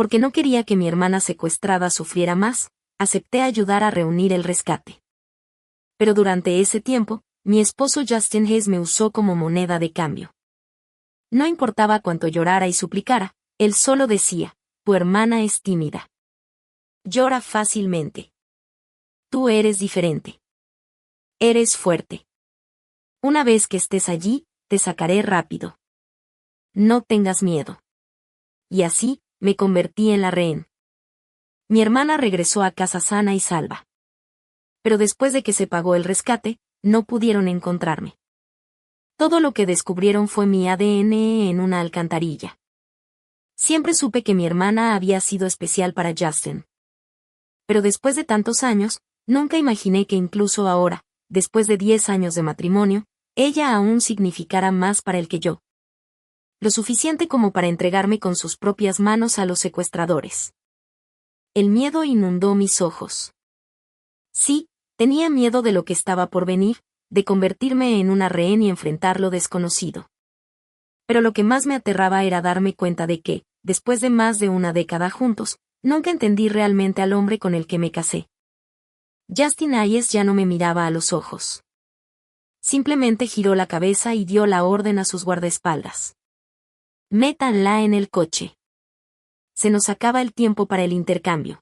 Porque no quería que mi hermana secuestrada sufriera más, acepté ayudar a reunir el rescate. Pero durante ese tiempo, mi esposo Justin Hayes me usó como moneda de cambio. No importaba cuánto llorara y suplicara, él solo decía, tu hermana es tímida. Llora fácilmente. Tú eres diferente. Eres fuerte. Una vez que estés allí, te sacaré rápido. No tengas miedo. Y así, me convertí en la rehén. Mi hermana regresó a casa sana y salva. Pero después de que se pagó el rescate, no pudieron encontrarme. Todo lo que descubrieron fue mi ADN en una alcantarilla. Siempre supe que mi hermana había sido especial para Justin. Pero después de tantos años, nunca imaginé que incluso ahora, después de 10 años de matrimonio, ella aún significara más para él que yo. Lo suficiente como para entregarme con sus propias manos a los secuestradores. El miedo inundó mis ojos. Sí, tenía miedo de lo que estaba por venir, de convertirme en una rehén y enfrentar lo desconocido. Pero lo que más me aterraba era darme cuenta de que, después de más de una década juntos, nunca entendí realmente al hombre con el que me casé. Justin Hayes ya no me miraba a los ojos. Simplemente giró la cabeza y dio la orden a sus guardaespaldas. Métanla en el coche. Se nos acaba el tiempo para el intercambio.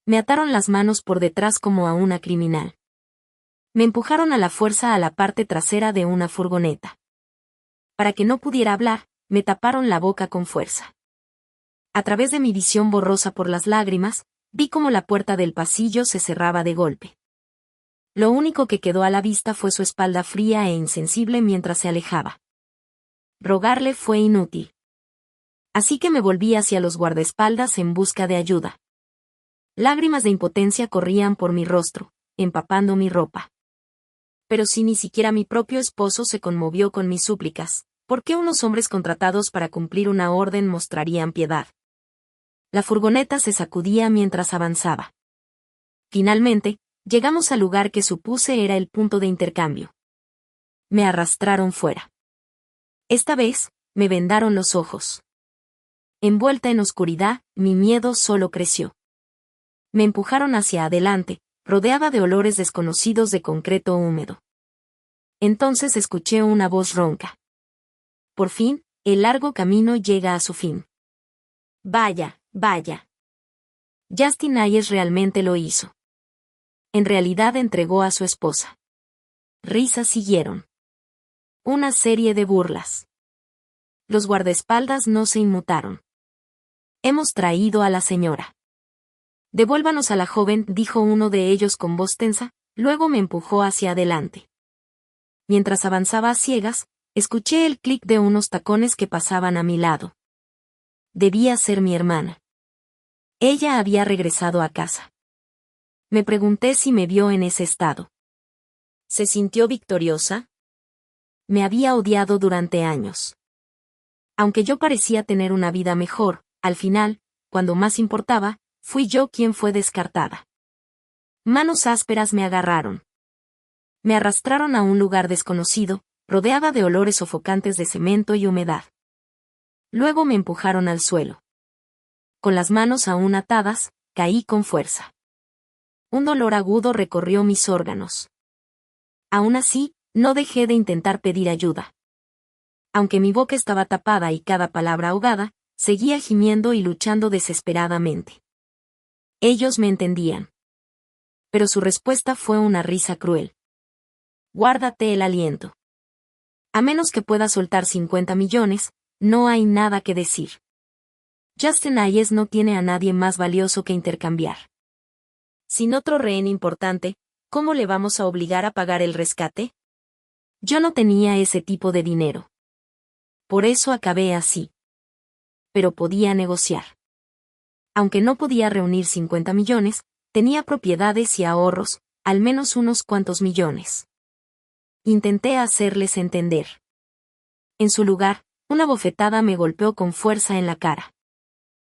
Me ataron las manos por detrás como a una criminal. Me empujaron a la fuerza a la parte trasera de una furgoneta. Para que no pudiera hablar, me taparon la boca con fuerza. A través de mi visión borrosa por las lágrimas, vi cómo la puerta del pasillo se cerraba de golpe. Lo único que quedó a la vista fue su espalda fría e insensible mientras se alejaba. Rogarle fue inútil. Así que me volví hacia los guardaespaldas en busca de ayuda. Lágrimas de impotencia corrían por mi rostro, empapando mi ropa. Pero si ni siquiera mi propio esposo se conmovió con mis súplicas, ¿por qué unos hombres contratados para cumplir una orden mostrarían piedad? La furgoneta se sacudía mientras avanzaba. Finalmente, llegamos al lugar que supuse era el punto de intercambio. Me arrastraron fuera. Esta vez, me vendaron los ojos. Envuelta en oscuridad, mi miedo solo creció. Me empujaron hacia adelante, rodeada de olores desconocidos de concreto húmedo. Entonces escuché una voz ronca. Por fin, el largo camino llega a su fin. Vaya, vaya. Justin Hayes realmente lo hizo. En realidad entregó a su esposa. Risas siguieron. Una serie de burlas. Los guardaespaldas no se inmutaron. Hemos traído a la señora. Devuélvanos a la joven, dijo uno de ellos con voz tensa, luego me empujó hacia adelante. Mientras avanzaba a ciegas, escuché el clic de unos tacones que pasaban a mi lado. Debía ser mi hermana. Ella había regresado a casa. Me pregunté si me vio en ese estado. ¿Se sintió victoriosa? Me había odiado durante años. Aunque yo parecía tener una vida mejor, al final, cuando más importaba, fui yo quien fue descartada. Manos ásperas me agarraron. Me arrastraron a un lugar desconocido, rodeada de olores sofocantes de cemento y humedad. Luego me empujaron al suelo. Con las manos aún atadas, caí con fuerza. Un dolor agudo recorrió mis órganos. Aún así, no dejé de intentar pedir ayuda. Aunque mi boca estaba tapada y cada palabra ahogada, seguía gimiendo y luchando desesperadamente. Ellos me entendían. Pero su respuesta fue una risa cruel. Guárdate el aliento. A menos que pueda soltar 50 millones, no hay nada que decir. Justin Hayes no tiene a nadie más valioso que intercambiar. Sin otro rehén importante, ¿cómo le vamos a obligar a pagar el rescate? Yo no tenía ese tipo de dinero. Por eso acabé así. Pero podía negociar. Aunque no podía reunir 50 millones, tenía propiedades y ahorros, al menos unos cuantos millones. Intenté hacerles entender. En su lugar, una bofetada me golpeó con fuerza en la cara.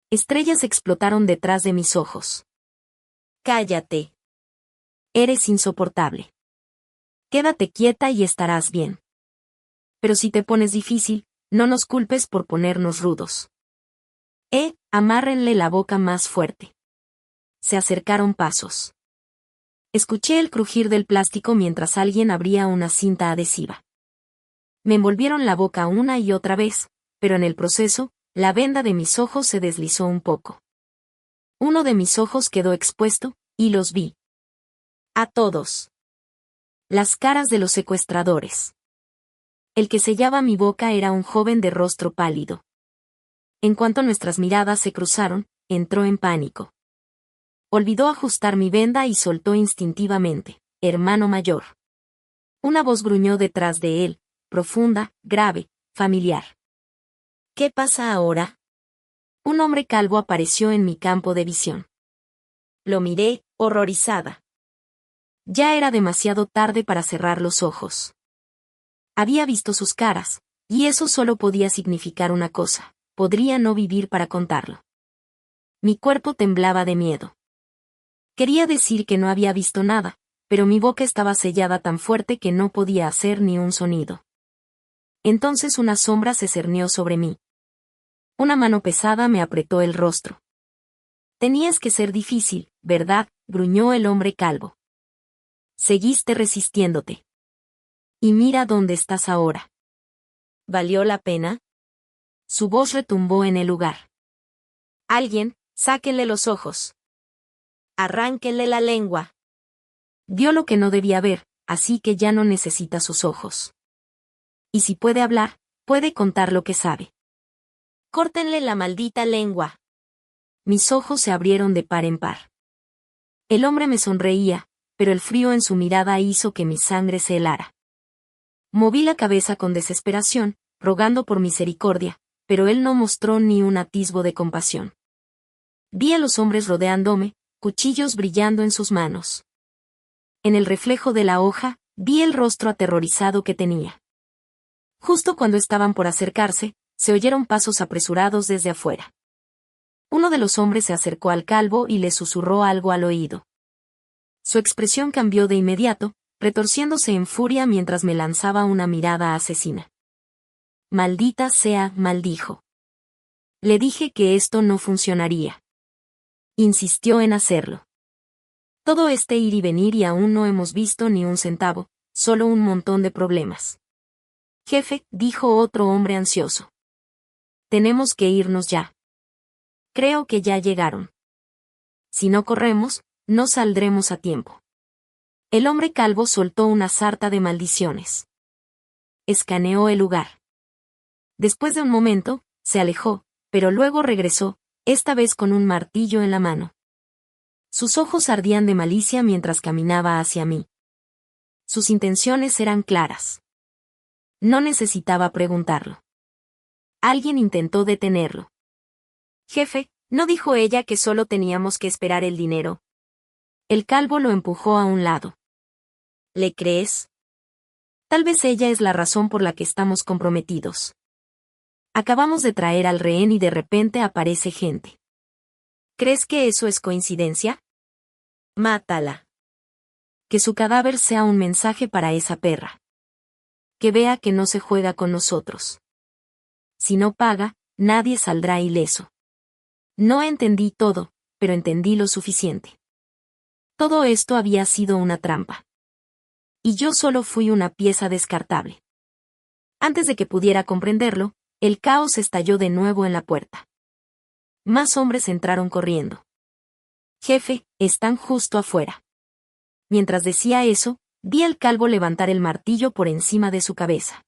Estrellas explotaron detrás de mis ojos. Cállate. Eres insoportable. Quédate quieta y estarás bien. Pero si te pones difícil, no nos culpes por ponernos rudos. Amárrenle la boca más fuerte. Se acercaron pasos. Escuché el crujir del plástico mientras alguien abría una cinta adhesiva. Me envolvieron la boca una y otra vez, pero en el proceso, la venda de mis ojos se deslizó un poco. Uno de mis ojos quedó expuesto, y los vi. A todos. Las caras de los secuestradores. El que sellaba mi boca era un joven de rostro pálido. En cuanto nuestras miradas se cruzaron, entró en pánico. Olvidó ajustar mi venda y soltó instintivamente, hermano mayor. Una voz gruñó detrás de él, profunda, grave, familiar. ¿Qué pasa ahora? Un hombre calvo apareció en mi campo de visión. Lo miré, horrorizada. Ya era demasiado tarde para cerrar los ojos. Había visto sus caras, y eso solo podía significar una cosa: podría no vivir para contarlo. Mi cuerpo temblaba de miedo. Quería decir que no había visto nada, pero mi boca estaba sellada tan fuerte que no podía hacer ni un sonido. Entonces una sombra se cernió sobre mí. Una mano pesada me apretó el rostro. Tenías que ser difícil, ¿verdad?, gruñó el hombre calvo. Seguiste resistiéndote. Y mira dónde estás ahora. ¿Valió la pena? Su voz retumbó en el lugar. Alguien, sáquenle los ojos. Arránquenle la lengua. Vio lo que no debía ver, así que ya no necesita sus ojos. Y si puede hablar, puede contar lo que sabe. Córtenle la maldita lengua. Mis ojos se abrieron de par en par. El hombre me sonreía, pero el frío en su mirada hizo que mi sangre se helara. Moví la cabeza con desesperación, rogando por misericordia, pero él no mostró ni un atisbo de compasión. Vi a los hombres rodeándome, cuchillos brillando en sus manos. En el reflejo de la hoja, vi el rostro aterrorizado que tenía. Justo cuando estaban por acercarse, se oyeron pasos apresurados desde afuera. Uno de los hombres se acercó al calvo y le susurró algo al oído. Su expresión cambió de inmediato, retorciéndose en furia mientras me lanzaba una mirada asesina. Maldita sea, maldijo. Le dije que esto no funcionaría. Insistió en hacerlo. Todo este ir y venir y aún no hemos visto ni un centavo, solo un montón de problemas. Jefe, dijo otro hombre ansioso. Tenemos que irnos ya. Creo que ya llegaron. Si no corremos, no saldremos a tiempo. El hombre calvo soltó una sarta de maldiciones. Escaneó el lugar. Después de un momento, se alejó, pero luego regresó, esta vez con un martillo en la mano. Sus ojos ardían de malicia mientras caminaba hacia mí. Sus intenciones eran claras. No necesitaba preguntarlo. Alguien intentó detenerlo. Jefe, ¿no dijo ella que solo teníamos que esperar el dinero? El calvo lo empujó a un lado. ¿Le crees? Tal vez ella es la razón por la que estamos comprometidos. Acabamos de traer al rehén y de repente aparece gente. ¿Crees que eso es coincidencia? Mátala. Que su cadáver sea un mensaje para esa perra. Que vea que no se juega con nosotros. Si no paga, nadie saldrá ileso. No entendí todo, pero entendí lo suficiente. Todo esto había sido una trampa. Y yo solo fui una pieza descartable. Antes de que pudiera comprenderlo, el caos estalló de nuevo en la puerta. Más hombres entraron corriendo. Jefe, están justo afuera. Mientras decía eso, vi al calvo levantar el martillo por encima de su cabeza.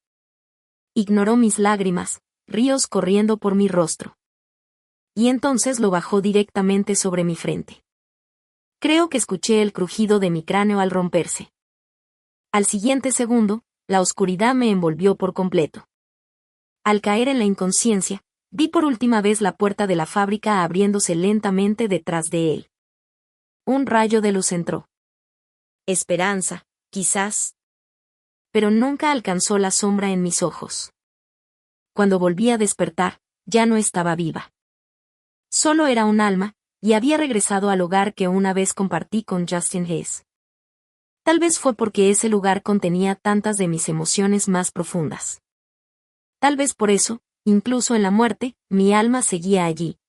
Ignoró mis lágrimas, ríos corriendo por mi rostro. Y entonces lo bajó directamente sobre mi frente. Creo que escuché el crujido de mi cráneo al romperse. Al siguiente segundo, la oscuridad me envolvió por completo. Al caer en la inconsciencia, vi por última vez la puerta de la fábrica abriéndose lentamente detrás de él. Un rayo de luz entró. Esperanza, quizás. Pero nunca alcanzó la sombra en mis ojos. Cuando volví a despertar, ya no estaba viva. Solo era un alma, y había regresado al hogar que una vez compartí con Justin Hayes. Tal vez fue porque ese lugar contenía tantas de mis emociones más profundas. Tal vez por eso, incluso en la muerte, mi alma seguía allí.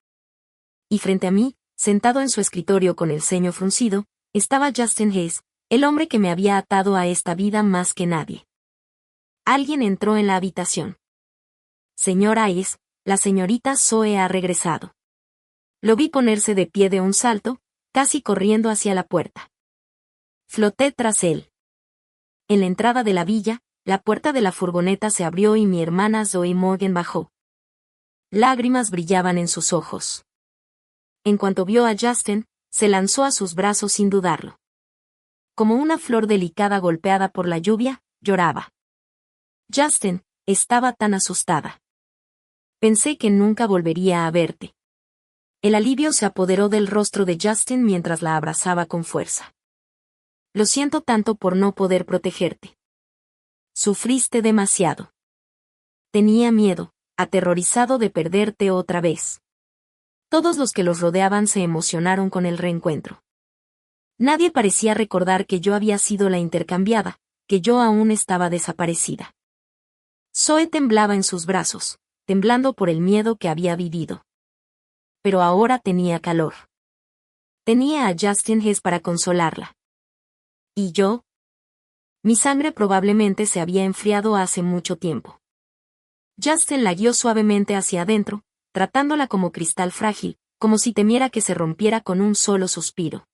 y frente a mí, sentado en su escritorio con el ceño fruncido, estaba Justin Hayes, el hombre que me había atado a esta vida más que nadie. Alguien entró en la habitación. Señora Hayes, la señorita Zoe ha regresado. Lo vi ponerse de pie de un salto, casi corriendo hacia la puerta. Floté tras él. En la entrada de la villa, la puerta de la furgoneta se abrió y mi hermana Zoe Morgan bajó. Lágrimas brillaban en sus ojos. En cuanto vio a Justin, se lanzó a sus brazos sin dudarlo. Como una flor delicada golpeada por la lluvia, lloraba. Justin, estaba tan asustada. Pensé que nunca volvería a verte. El alivio se apoderó del rostro de Justin mientras la abrazaba con fuerza. Lo siento tanto por no poder protegerte. Sufriste demasiado. Tenía miedo, aterrorizado de perderte otra vez. Todos los que los rodeaban se emocionaron con el reencuentro. Nadie parecía recordar que yo había sido la intercambiada, que yo aún estaba desaparecida. Zoe temblaba en sus brazos, temblando por el miedo que había vivido. Pero ahora tenía calor. Tenía a Justin Hess para consolarla. ¿Y yo? Mi sangre probablemente se había enfriado hace mucho tiempo. Justin la guió suavemente hacia adentro, tratándola como cristal frágil, como si temiera que se rompiera con un solo suspiro.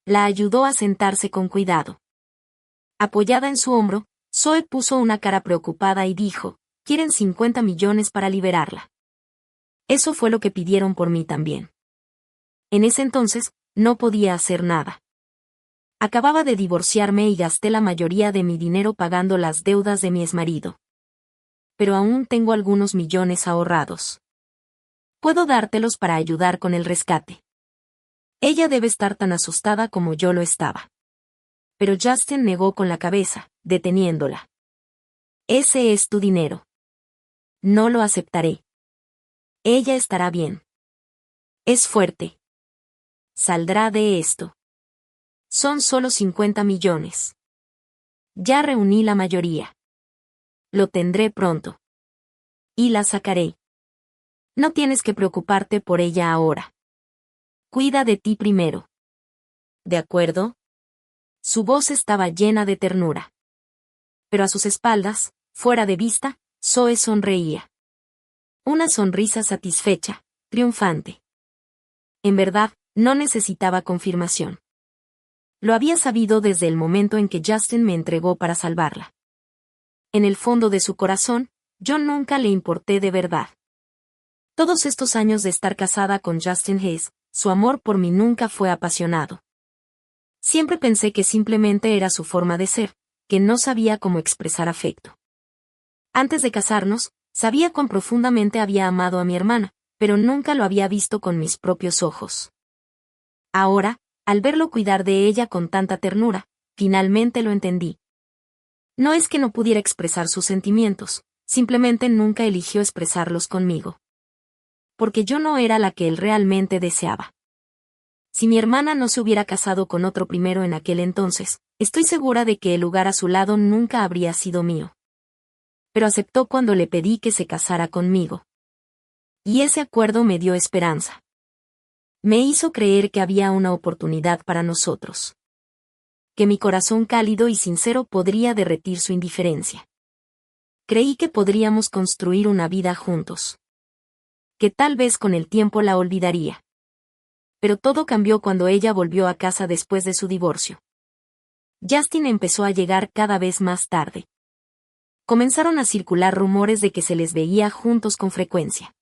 La ayudó a sentarse con cuidado. Apoyada en su hombro, Zoe puso una cara preocupada y dijo, «Quieren 50 millones para liberarla». Eso fue lo que pidieron por mí también. En ese entonces, no podía hacer nada. Acababa de divorciarme y gasté la mayoría de mi dinero pagando las deudas de mi exmarido. Pero aún tengo algunos millones ahorrados. Puedo dártelos para ayudar con el rescate. Ella debe estar tan asustada como yo lo estaba. Pero Justin negó con la cabeza, deteniéndola. Ese es tu dinero. No lo aceptaré. Ella estará bien. Es fuerte. Saldrá de esto. Son solo 50 millones. Ya reuní la mayoría. Lo tendré pronto. Y la sacaré. No tienes que preocuparte por ella ahora. Cuida de ti primero. ¿De acuerdo? Su voz estaba llena de ternura. Pero a sus espaldas, fuera de vista, Zoe sonreía. Una sonrisa satisfecha, triunfante. En verdad, no necesitaba confirmación. Lo había sabido desde el momento en que Justin me entregó para salvarla. En el fondo de su corazón, yo nunca le importé de verdad. Todos estos años de estar casada con Justin Hayes, su amor por mí nunca fue apasionado. Siempre pensé que simplemente era su forma de ser, que no sabía cómo expresar afecto. Antes de casarnos, sabía cuán profundamente había amado a mi hermana, pero nunca lo había visto con mis propios ojos. Ahora, al verlo cuidar de ella con tanta ternura, finalmente lo entendí. No es que no pudiera expresar sus sentimientos, simplemente nunca eligió expresarlos conmigo. Porque yo no era la que él realmente deseaba. Si mi hermana no se hubiera casado con otro primero en aquel entonces, estoy segura de que el lugar a su lado nunca habría sido mío. Pero aceptó cuando le pedí que se casara conmigo. Y ese acuerdo me dio esperanza. Me hizo creer que había una oportunidad para nosotros. Que mi corazón cálido y sincero podría derretir su indiferencia. Creí que podríamos construir una vida juntos. Que tal vez con el tiempo la olvidaría. Pero todo cambió cuando ella volvió a casa después de su divorcio. Justin empezó a llegar cada vez más tarde. Comenzaron a circular rumores de que se les veía juntos con frecuencia.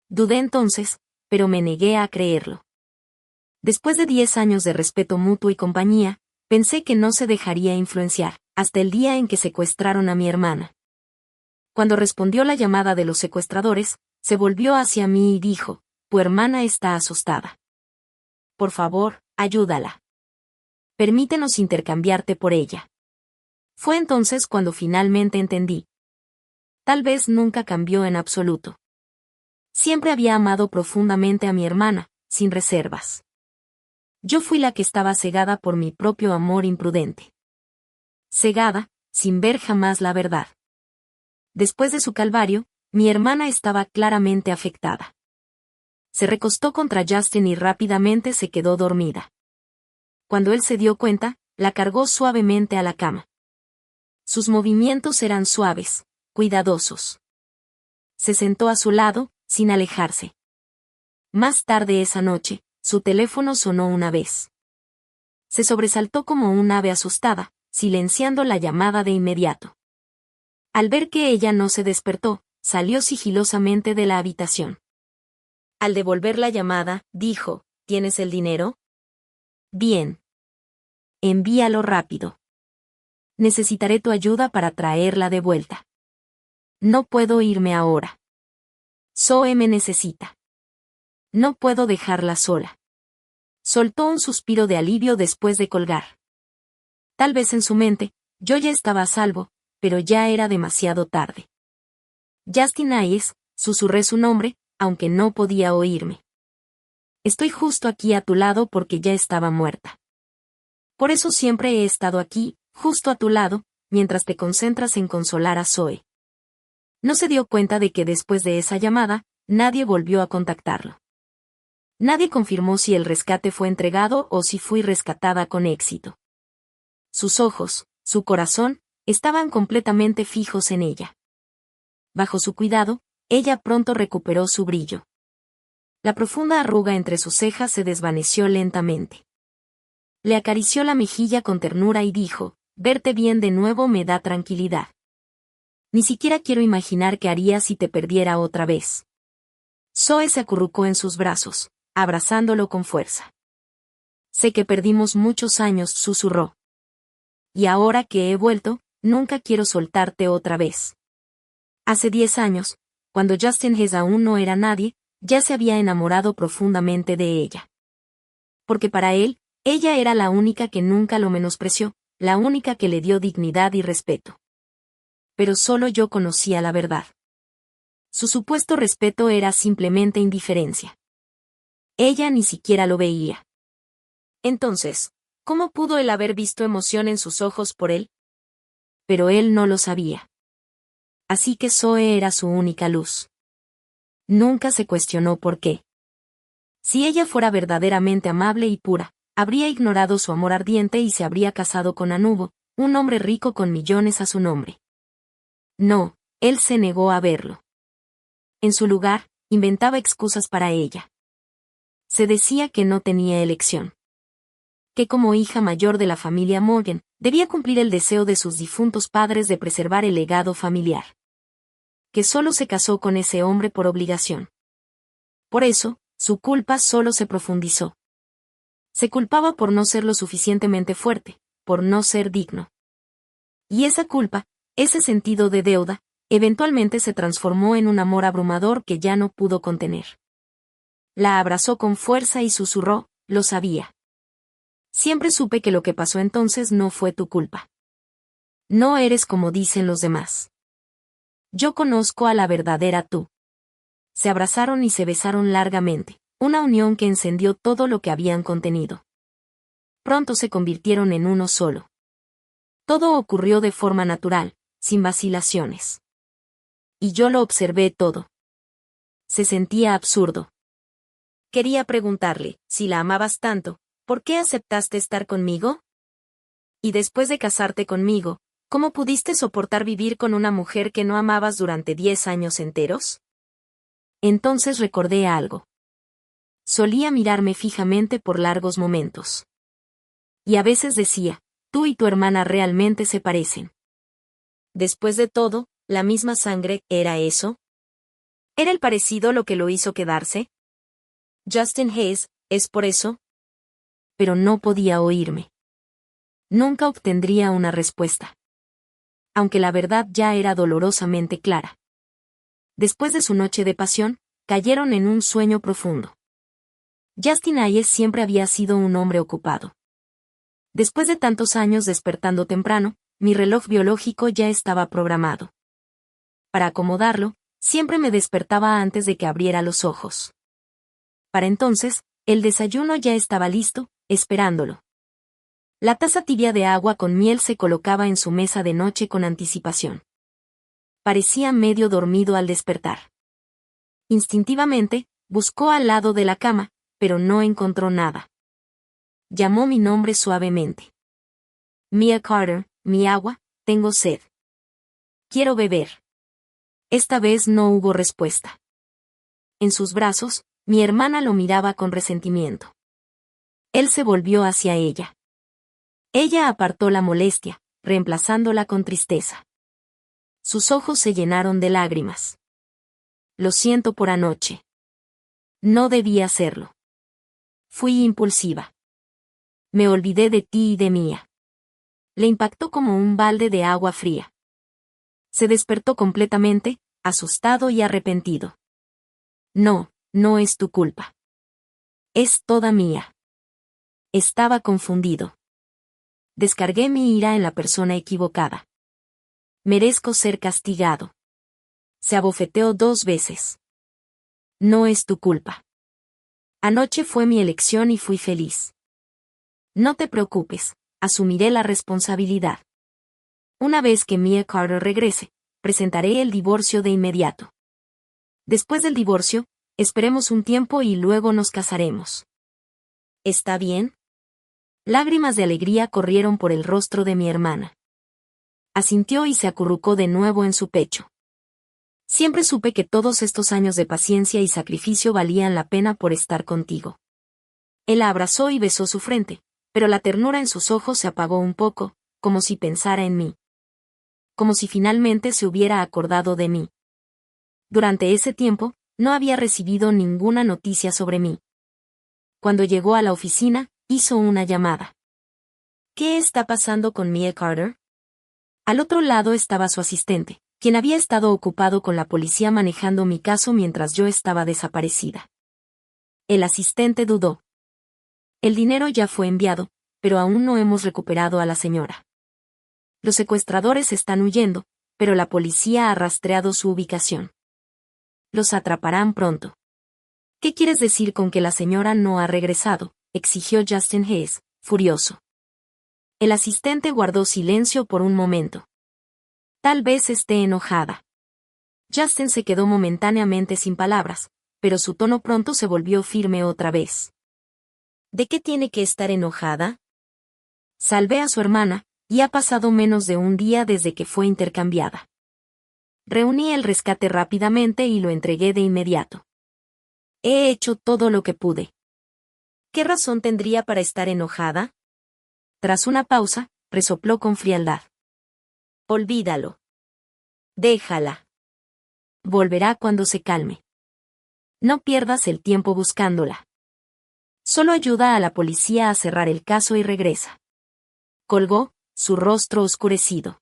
Dudé entonces, pero me negué a creerlo. Después de 10 años de respeto mutuo y compañía, pensé que no se dejaría influenciar, hasta el día en que secuestraron a mi hermana. Cuando respondió la llamada de los secuestradores, se volvió hacia mí y dijo, «Tu hermana está asustada. Por favor, ayúdala. Permítenos intercambiarte por ella». Fue entonces cuando finalmente entendí. Tal vez nunca cambió en absoluto. Siempre había amado profundamente a mi hermana, sin reservas. Yo fui la que estaba cegada por mi propio amor imprudente. Cegada, sin ver jamás la verdad. Después de su calvario, mi hermana estaba claramente afectada. Se recostó contra Justin y rápidamente se quedó dormida. Cuando él se dio cuenta, la cargó suavemente a la cama. Sus movimientos eran suaves, cuidadosos. Se sentó a su lado, sin alejarse. Más tarde esa noche, su teléfono sonó una vez. Se sobresaltó como un ave asustada, silenciando la llamada de inmediato. Al ver que ella no se despertó, salió sigilosamente de la habitación. Al devolver la llamada, dijo, ¿tienes el dinero? Bien. Envíalo rápido. Necesitaré tu ayuda para traerla de vuelta. No puedo irme ahora. Zoe me necesita. No puedo dejarla sola. Soltó un suspiro de alivio después de colgar. Tal vez en su mente, yo ya estaba a salvo, pero ya era demasiado tarde. Justin Hayes, susurré su nombre, aunque no podía oírme. Estoy justo aquí a tu lado porque ya estaba muerta. Por eso siempre he estado aquí, justo a tu lado, mientras te concentras en consolar a Zoe. No se dio cuenta de que después de esa llamada, nadie volvió a contactarlo. Nadie confirmó si el rescate fue entregado o si fui rescatada con éxito. Sus ojos, su corazón, estaban completamente fijos en ella. Bajo su cuidado, ella pronto recuperó su brillo. La profunda arruga entre sus cejas se desvaneció lentamente. Le acarició la mejilla con ternura y dijo, verte bien de nuevo me da tranquilidad. Ni siquiera quiero imaginar qué haría si te perdiera otra vez. Zoe se acurrucó en sus brazos, abrazándolo con fuerza. Sé que perdimos muchos años, susurró. Y ahora que he vuelto, nunca quiero soltarte otra vez. Hace 10 años, cuando Justin Hayes aún no era nadie, ya se había enamorado profundamente de ella. Porque para él, ella era la única que nunca lo menospreció, la única que le dio dignidad y respeto. Pero solo yo conocía la verdad. Su supuesto respeto era simplemente indiferencia. Ella ni siquiera lo veía. Entonces, ¿cómo pudo él haber visto emoción en sus ojos por él? Pero él no lo sabía. Así que Zoe era su única luz. Nunca se cuestionó por qué. Si ella fuera verdaderamente amable y pura, habría ignorado su amor ardiente y se habría casado con Anubo, un hombre rico con millones a su nombre. No, él se negó a verlo. En su lugar, inventaba excusas para ella. Se decía que no tenía elección. Que como hija mayor de la familia Morgan, debía cumplir el deseo de sus difuntos padres de preservar el legado familiar. Que solo se casó con ese hombre por obligación. Por eso, su culpa solo se profundizó. Se culpaba por no ser lo suficientemente fuerte, por no ser digno. Y esa culpa, ese sentido de deuda, eventualmente se transformó en un amor abrumador que ya no pudo contener. La abrazó con fuerza y susurró, lo sabía. Siempre supe que lo que pasó entonces no fue tu culpa. No eres como dicen los demás. Yo conozco a la verdadera tú. Se abrazaron y se besaron largamente, una unión que encendió todo lo que habían contenido. Pronto se convirtieron en uno solo. Todo ocurrió de forma natural, sin vacilaciones. Y yo lo observé todo. Se sentía absurdo. Quería preguntarle, si la amabas tanto, ¿por qué aceptaste estar conmigo? Y después de casarte conmigo, ¿cómo pudiste soportar vivir con una mujer que no amabas durante 10 años enteros? Entonces recordé algo. Solía mirarme fijamente por largos momentos. Y a veces decía, tú y tu hermana realmente se parecen. Después de todo, la misma sangre, ¿era eso? ¿Era el parecido lo que lo hizo quedarse? Justin Hayes, ¿es por eso? Pero no podía oírme. Nunca obtendría una respuesta. Aunque la verdad ya era dolorosamente clara. Después de su noche de pasión, cayeron en un sueño profundo. Justin Hayes siempre había sido un hombre ocupado. Después de tantos años despertando temprano, mi reloj biológico ya estaba programado. Para acomodarlo, siempre me despertaba antes de que abriera los ojos. Para entonces, el desayuno ya estaba listo, esperándolo. La taza tibia de agua con miel se colocaba en su mesa de noche con anticipación. Parecía medio dormido al despertar. Instintivamente, Buscó al lado de la cama, pero no encontró nada. Llamó mi nombre suavemente. Mia Carter, mi agua, tengo sed. Quiero beber. Esta vez no hubo respuesta. En sus brazos, mi hermana lo miraba con resentimiento. Él se volvió hacia ella. Ella apartó la molestia, reemplazándola con tristeza. Sus ojos se llenaron de lágrimas. Lo siento por anoche. No debí hacerlo. Fui impulsiva. Me olvidé de ti y de Mia. Le impactó como un balde de agua fría. Se despertó completamente, asustado y arrepentido. No, no es tu culpa. Es toda mía. Estaba confundido. Descargué mi ira en la persona equivocada. Merezco ser castigado. Se abofeteó 2 veces. No es tu culpa. Anoche fue mi elección y fui feliz. No te preocupes, asumiré la responsabilidad. Una vez que Mia Carter regrese, presentaré el divorcio de inmediato. Después del divorcio, esperemos un tiempo y luego nos casaremos. ¿Está bien? Lágrimas de alegría corrieron por el rostro de mi hermana. Asintió y se acurrucó de nuevo en su pecho. Siempre supe que todos estos años de paciencia y sacrificio valían la pena por estar contigo. Él la abrazó y besó su frente, pero la ternura en sus ojos se apagó un poco, como si pensara en mí. Como si finalmente se hubiera acordado de mí. Durante ese tiempo, no había recibido ninguna noticia sobre mí. Cuando llegó a la oficina, hizo una llamada. ¿Qué está pasando con Mia Carter? Al otro lado estaba su asistente, quien había estado ocupado con la policía manejando mi caso mientras yo estaba desaparecida. El asistente dudó. El dinero ya fue enviado, pero aún no hemos recuperado a la señora. Los secuestradores están huyendo, pero la policía ha rastreado su ubicación. Los atraparán pronto. ¿Qué quieres decir con que la señora no ha regresado?, exigió Justin Hayes, furioso. El asistente guardó silencio por un momento. Tal vez esté enojada. Justin se quedó momentáneamente sin palabras, pero su tono pronto se volvió firme otra vez. ¿De qué tiene que estar enojada? Salvé a su hermana, y ha pasado menos de un día desde que fue intercambiada. Reuní el rescate rápidamente y lo entregué de inmediato. He hecho todo lo que pude. ¿Qué razón tendría para estar enojada? Tras una pausa, resopló con frialdad. Olvídalo. Déjala. Volverá cuando se calme. No pierdas el tiempo buscándola. Solo ayuda a la policía a cerrar el caso y regresa. Colgó, su rostro oscurecido.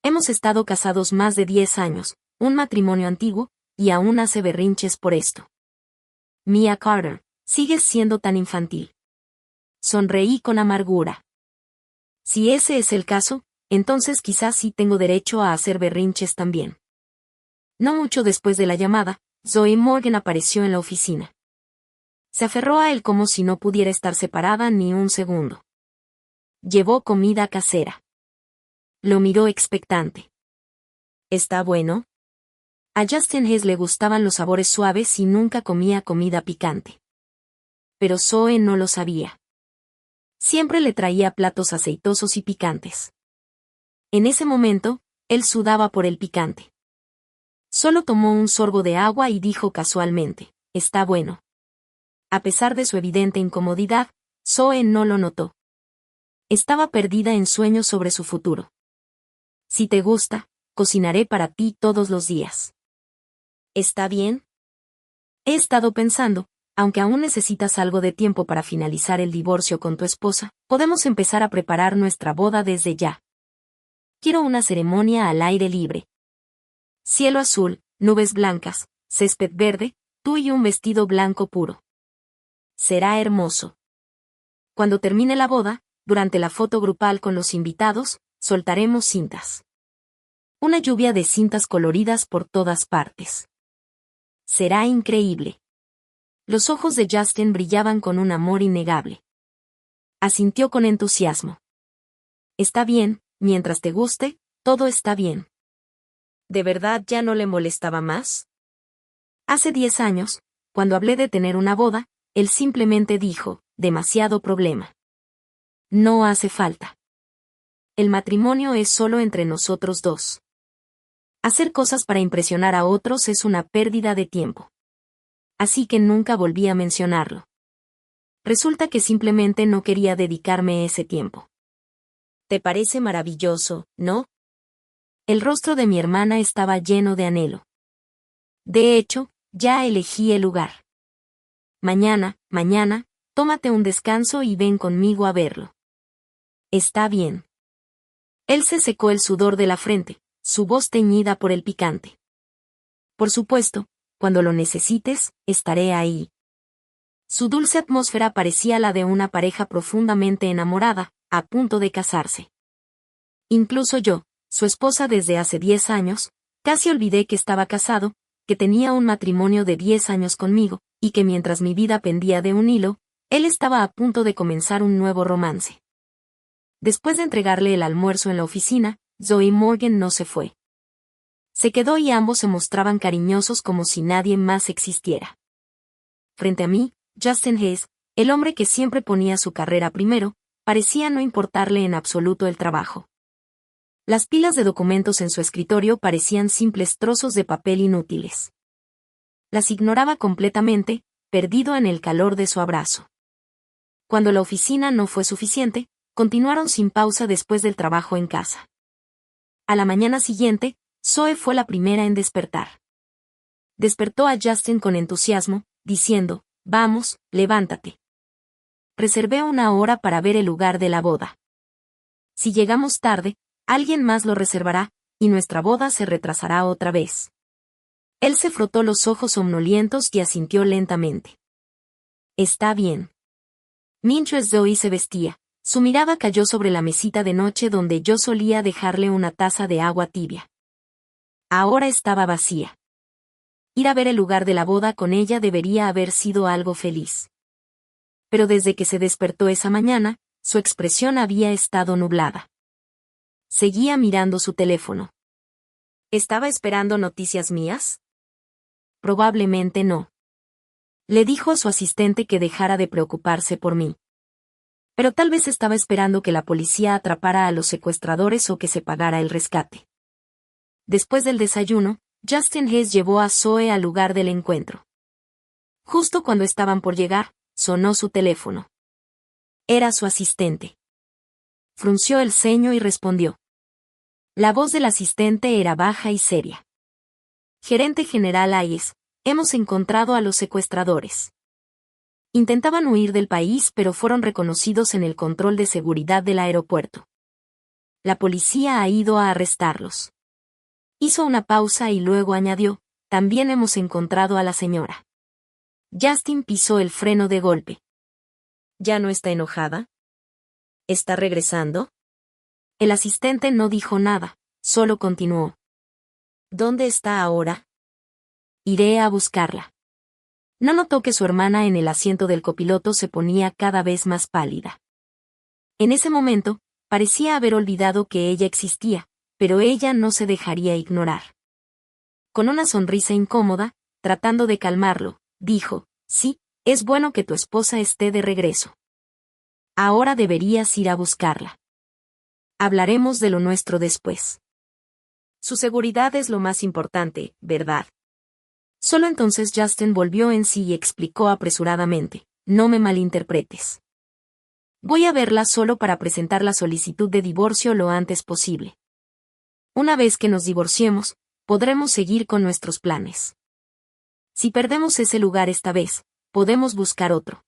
Hemos estado casados más de 10 años, un matrimonio antiguo, y aún hace berrinches por esto. Mia Carter, sigues siendo tan infantil. Sonreí con amargura. Si ese es el caso, entonces quizás sí tengo derecho a hacer berrinches también. No mucho después de la llamada, Zoe Morgan apareció en la oficina. Se aferró a él como si no pudiera estar separada ni un segundo. Llevó comida casera. Lo miró expectante. ¿Está bueno? A Justin Hayes le gustaban los sabores suaves y nunca comía comida picante. Pero Zoe no lo sabía. Siempre le traía platos aceitosos y picantes. En ese momento, él sudaba por el picante. Solo tomó un sorbo de agua y dijo casualmente, «Está bueno». A pesar de su evidente incomodidad, Zoe no lo notó. Estaba perdida en sueños sobre su futuro. Si te gusta, cocinaré para ti todos los días. ¿Está bien? He estado pensando, aunque aún necesitas algo de tiempo para finalizar el divorcio con tu esposa, podemos empezar a preparar nuestra boda desde ya. Quiero una ceremonia al aire libre. Cielo azul, nubes blancas, césped verde, tú y un vestido blanco puro. Será hermoso. Cuando termine la boda, durante la foto grupal con los invitados, soltaremos cintas. Una lluvia de cintas coloridas por todas partes. Será increíble. Los ojos de Justin brillaban con un amor innegable. Asintió con entusiasmo. Está bien, mientras te guste, todo está bien. ¿De verdad ya no le molestaba más? Hace 10 años, Cuando hablé de tener una boda, él simplemente dijo, demasiado problema. No hace falta. El matrimonio es solo entre nosotros dos. Hacer cosas para impresionar a otros es una pérdida de tiempo. Así que nunca volví a mencionarlo. Resulta que simplemente no quería dedicarme ese tiempo. ¿Te parece maravilloso, no? El rostro de mi hermana estaba lleno de anhelo. De hecho, ya elegí el lugar. Mañana, tómate un descanso y ven conmigo a verlo. Está bien. Él se secó el sudor de la frente, su voz teñida por el picante. Por supuesto, cuando lo necesites, estaré ahí. Su dulce atmósfera parecía la de una pareja profundamente enamorada, a punto de casarse. Incluso yo, su esposa desde hace 10 años, casi olvidé que estaba casado, que tenía un matrimonio de 10 años conmigo, y que mientras mi vida pendía de un hilo, él estaba a punto de comenzar un nuevo romance. Después de entregarle el almuerzo en la oficina, Zoe Morgan no se fue. Se quedó y ambos se mostraban cariñosos como si nadie más existiera. Frente a mí, Justin Hayes, el hombre que siempre ponía su carrera primero, parecía no importarle en absoluto el trabajo. Las pilas de documentos en su escritorio parecían simples trozos de papel inútiles. Las ignoraba completamente, perdido en el calor de su abrazo. Cuando la oficina no fue suficiente, continuaron sin pausa después del trabajo en casa. A la mañana siguiente, Zoe fue la primera en despertar. Despertó a Justin con entusiasmo, diciendo, «Vamos, levántate. Reservé una hora para ver el lugar de la boda. Si llegamos tarde, alguien más lo reservará, y nuestra boda se retrasará otra vez». Él se frotó los ojos somnolientos y asintió lentamente. «Está bien». Mientras Zoe se vestía, su mirada cayó sobre la mesita de noche donde yo solía dejarle una taza de agua tibia. Ahora estaba vacía. Ir a ver el lugar de la boda con ella debería haber sido algo feliz. Pero desde que se despertó esa mañana, su expresión había estado nublada. Seguía mirando su teléfono. ¿Estaba esperando noticias mías? Probablemente no. Le dijo a su asistente que dejara de preocuparse por mí. Pero tal vez estaba esperando que la policía atrapara a los secuestradores o que se pagara el rescate. Después del desayuno, Justin Hayes llevó a Zoe al lugar del encuentro. Justo cuando estaban por llegar, sonó su teléfono. Era su asistente. Frunció el ceño y respondió. La voz del asistente era baja y seria. Gerente General Hayes, hemos encontrado a los secuestradores. Intentaban huir del país pero fueron reconocidos en el control de seguridad del aeropuerto. La policía ha ido a arrestarlos. Hizo una pausa y luego añadió, también hemos encontrado a la señora. Justin pisó el freno de golpe. ¿Ya no está enojada? ¿Está regresando? El asistente no dijo nada, solo continuó. ¿Dónde está ahora? Iré a buscarla. No notó que su hermana en el asiento del copiloto se ponía cada vez más pálida. En ese momento, parecía haber olvidado que ella existía, pero ella no se dejaría ignorar. Con una sonrisa incómoda, tratando de calmarlo, dijo, sí, es bueno que tu esposa esté de regreso. Ahora deberías ir a buscarla. Hablaremos de lo nuestro después. Su seguridad es lo más importante, ¿verdad? Solo entonces Justin volvió en sí y explicó apresuradamente, no me malinterpretes. Voy a verla solo para presentar la solicitud de divorcio lo antes posible. Una vez que nos divorciemos, podremos seguir con nuestros planes. Si perdemos ese lugar esta vez, podemos buscar otro.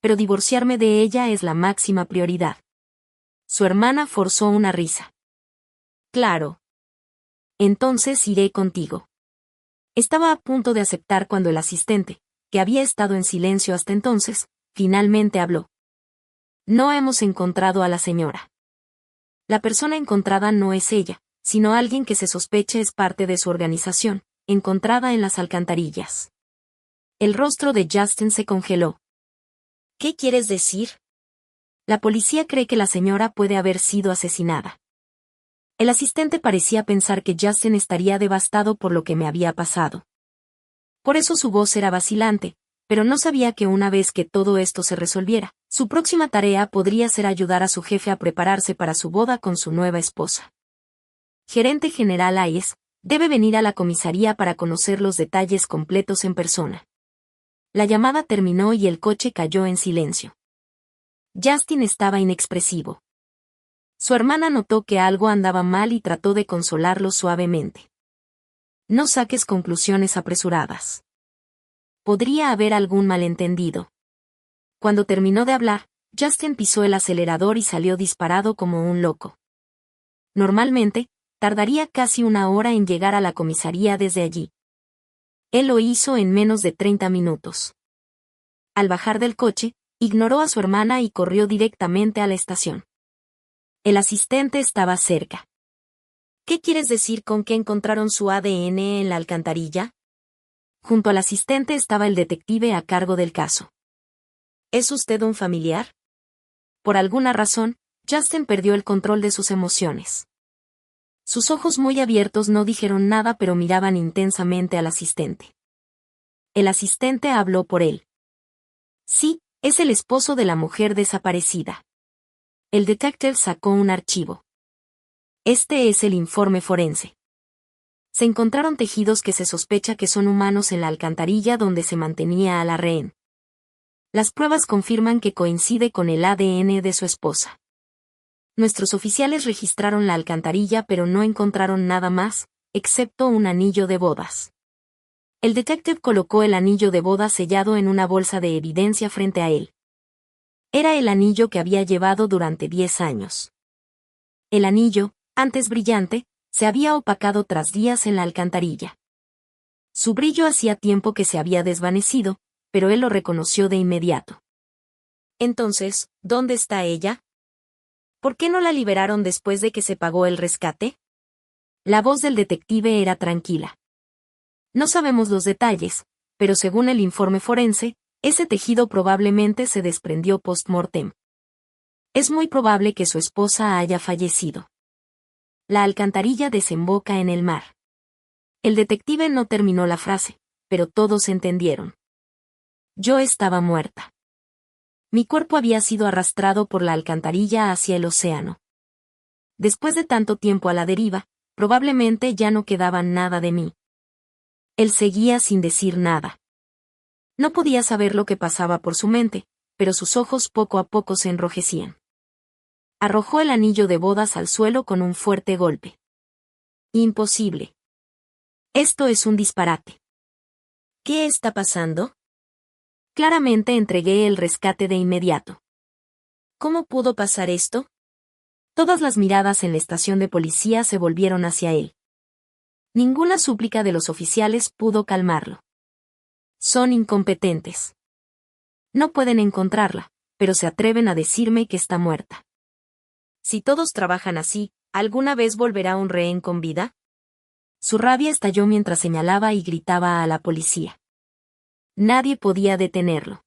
Pero divorciarme de ella es la máxima prioridad. Su hermana forzó una risa. Claro. Entonces iré contigo. Estaba a punto de aceptar cuando el asistente, que había estado en silencio hasta entonces, finalmente habló. No hemos encontrado a la señora. La persona encontrada no es ella, sino alguien que se sospecha es parte de su organización, encontrada en las alcantarillas. El rostro de Justin se congeló. ¿Qué quieres decir? La policía cree que la señora puede haber sido asesinada. El asistente parecía pensar que Justin estaría devastado por lo que me había pasado. Por eso su voz era vacilante, pero no sabía que una vez que todo esto se resolviera, su próxima tarea podría ser ayudar a su jefe a prepararse para su boda con su nueva esposa. Gerente General Hayes, debe venir a la comisaría para conocer los detalles completos en persona. La llamada terminó y el coche cayó en silencio. Justin estaba inexpresivo. Su hermana notó que algo andaba mal y trató de consolarlo suavemente. No saques conclusiones apresuradas. Podría haber algún malentendido. Cuando terminó de hablar, Justin pisó el acelerador y salió disparado como un loco. Normalmente, tardaría casi una hora en llegar a la comisaría desde allí. Él lo hizo en menos de 30 minutos. Al bajar del coche, ignoró a su hermana y corrió directamente a la estación. El asistente estaba cerca. ¿Qué quieres decir con que encontraron su ADN en la alcantarilla? Junto al asistente estaba el detective a cargo del caso. ¿Es usted un familiar? Por alguna razón, Justin perdió el control de sus emociones. Sus ojos muy abiertos no dijeron nada pero miraban intensamente al asistente. El asistente habló por él. Sí, es el esposo de la mujer desaparecida. El detective sacó un archivo. Este es el informe forense. Se encontraron tejidos que se sospecha que son humanos en la alcantarilla donde se mantenía a la rehén. Las pruebas confirman que coincide con el ADN de su esposa. Nuestros oficiales registraron la alcantarilla pero no encontraron nada más, excepto un anillo de bodas. El detective colocó el anillo de bodas sellado en una bolsa de evidencia frente a él. Era el anillo que había llevado durante 10 años. El anillo, antes brillante, se había opacado tras días en la alcantarilla. Su brillo hacía tiempo que se había desvanecido, pero él lo reconoció de inmediato. Entonces, ¿dónde está ella? ¿Por qué no la liberaron después de que se pagó el rescate? La voz del detective era tranquila. No sabemos los detalles, pero según el informe forense, ese tejido probablemente se desprendió post-mortem. Es muy probable que su esposa haya fallecido. La alcantarilla desemboca en el mar. El detective no terminó la frase, pero todos entendieron. Yo estaba muerta. Mi cuerpo había sido arrastrado por la alcantarilla hacia el océano. Después de tanto tiempo a la deriva, probablemente ya no quedaba nada de mí. Él seguía sin decir nada. No podía saber lo que pasaba por su mente, pero sus ojos poco a poco se enrojecían. Arrojó el anillo de bodas al suelo con un fuerte golpe. Imposible. Esto es un disparate. ¿Qué está pasando? Claramente entregué el rescate de inmediato. ¿Cómo pudo pasar esto? Todas las miradas en la estación de policía se volvieron hacia él. Ninguna súplica de los oficiales pudo calmarlo. Son incompetentes. No pueden encontrarla, pero se atreven a decirme que está muerta. Si todos trabajan así, ¿alguna vez volverá un rehén con vida? Su rabia estalló mientras señalaba y gritaba a la policía. Nadie podía detenerlo.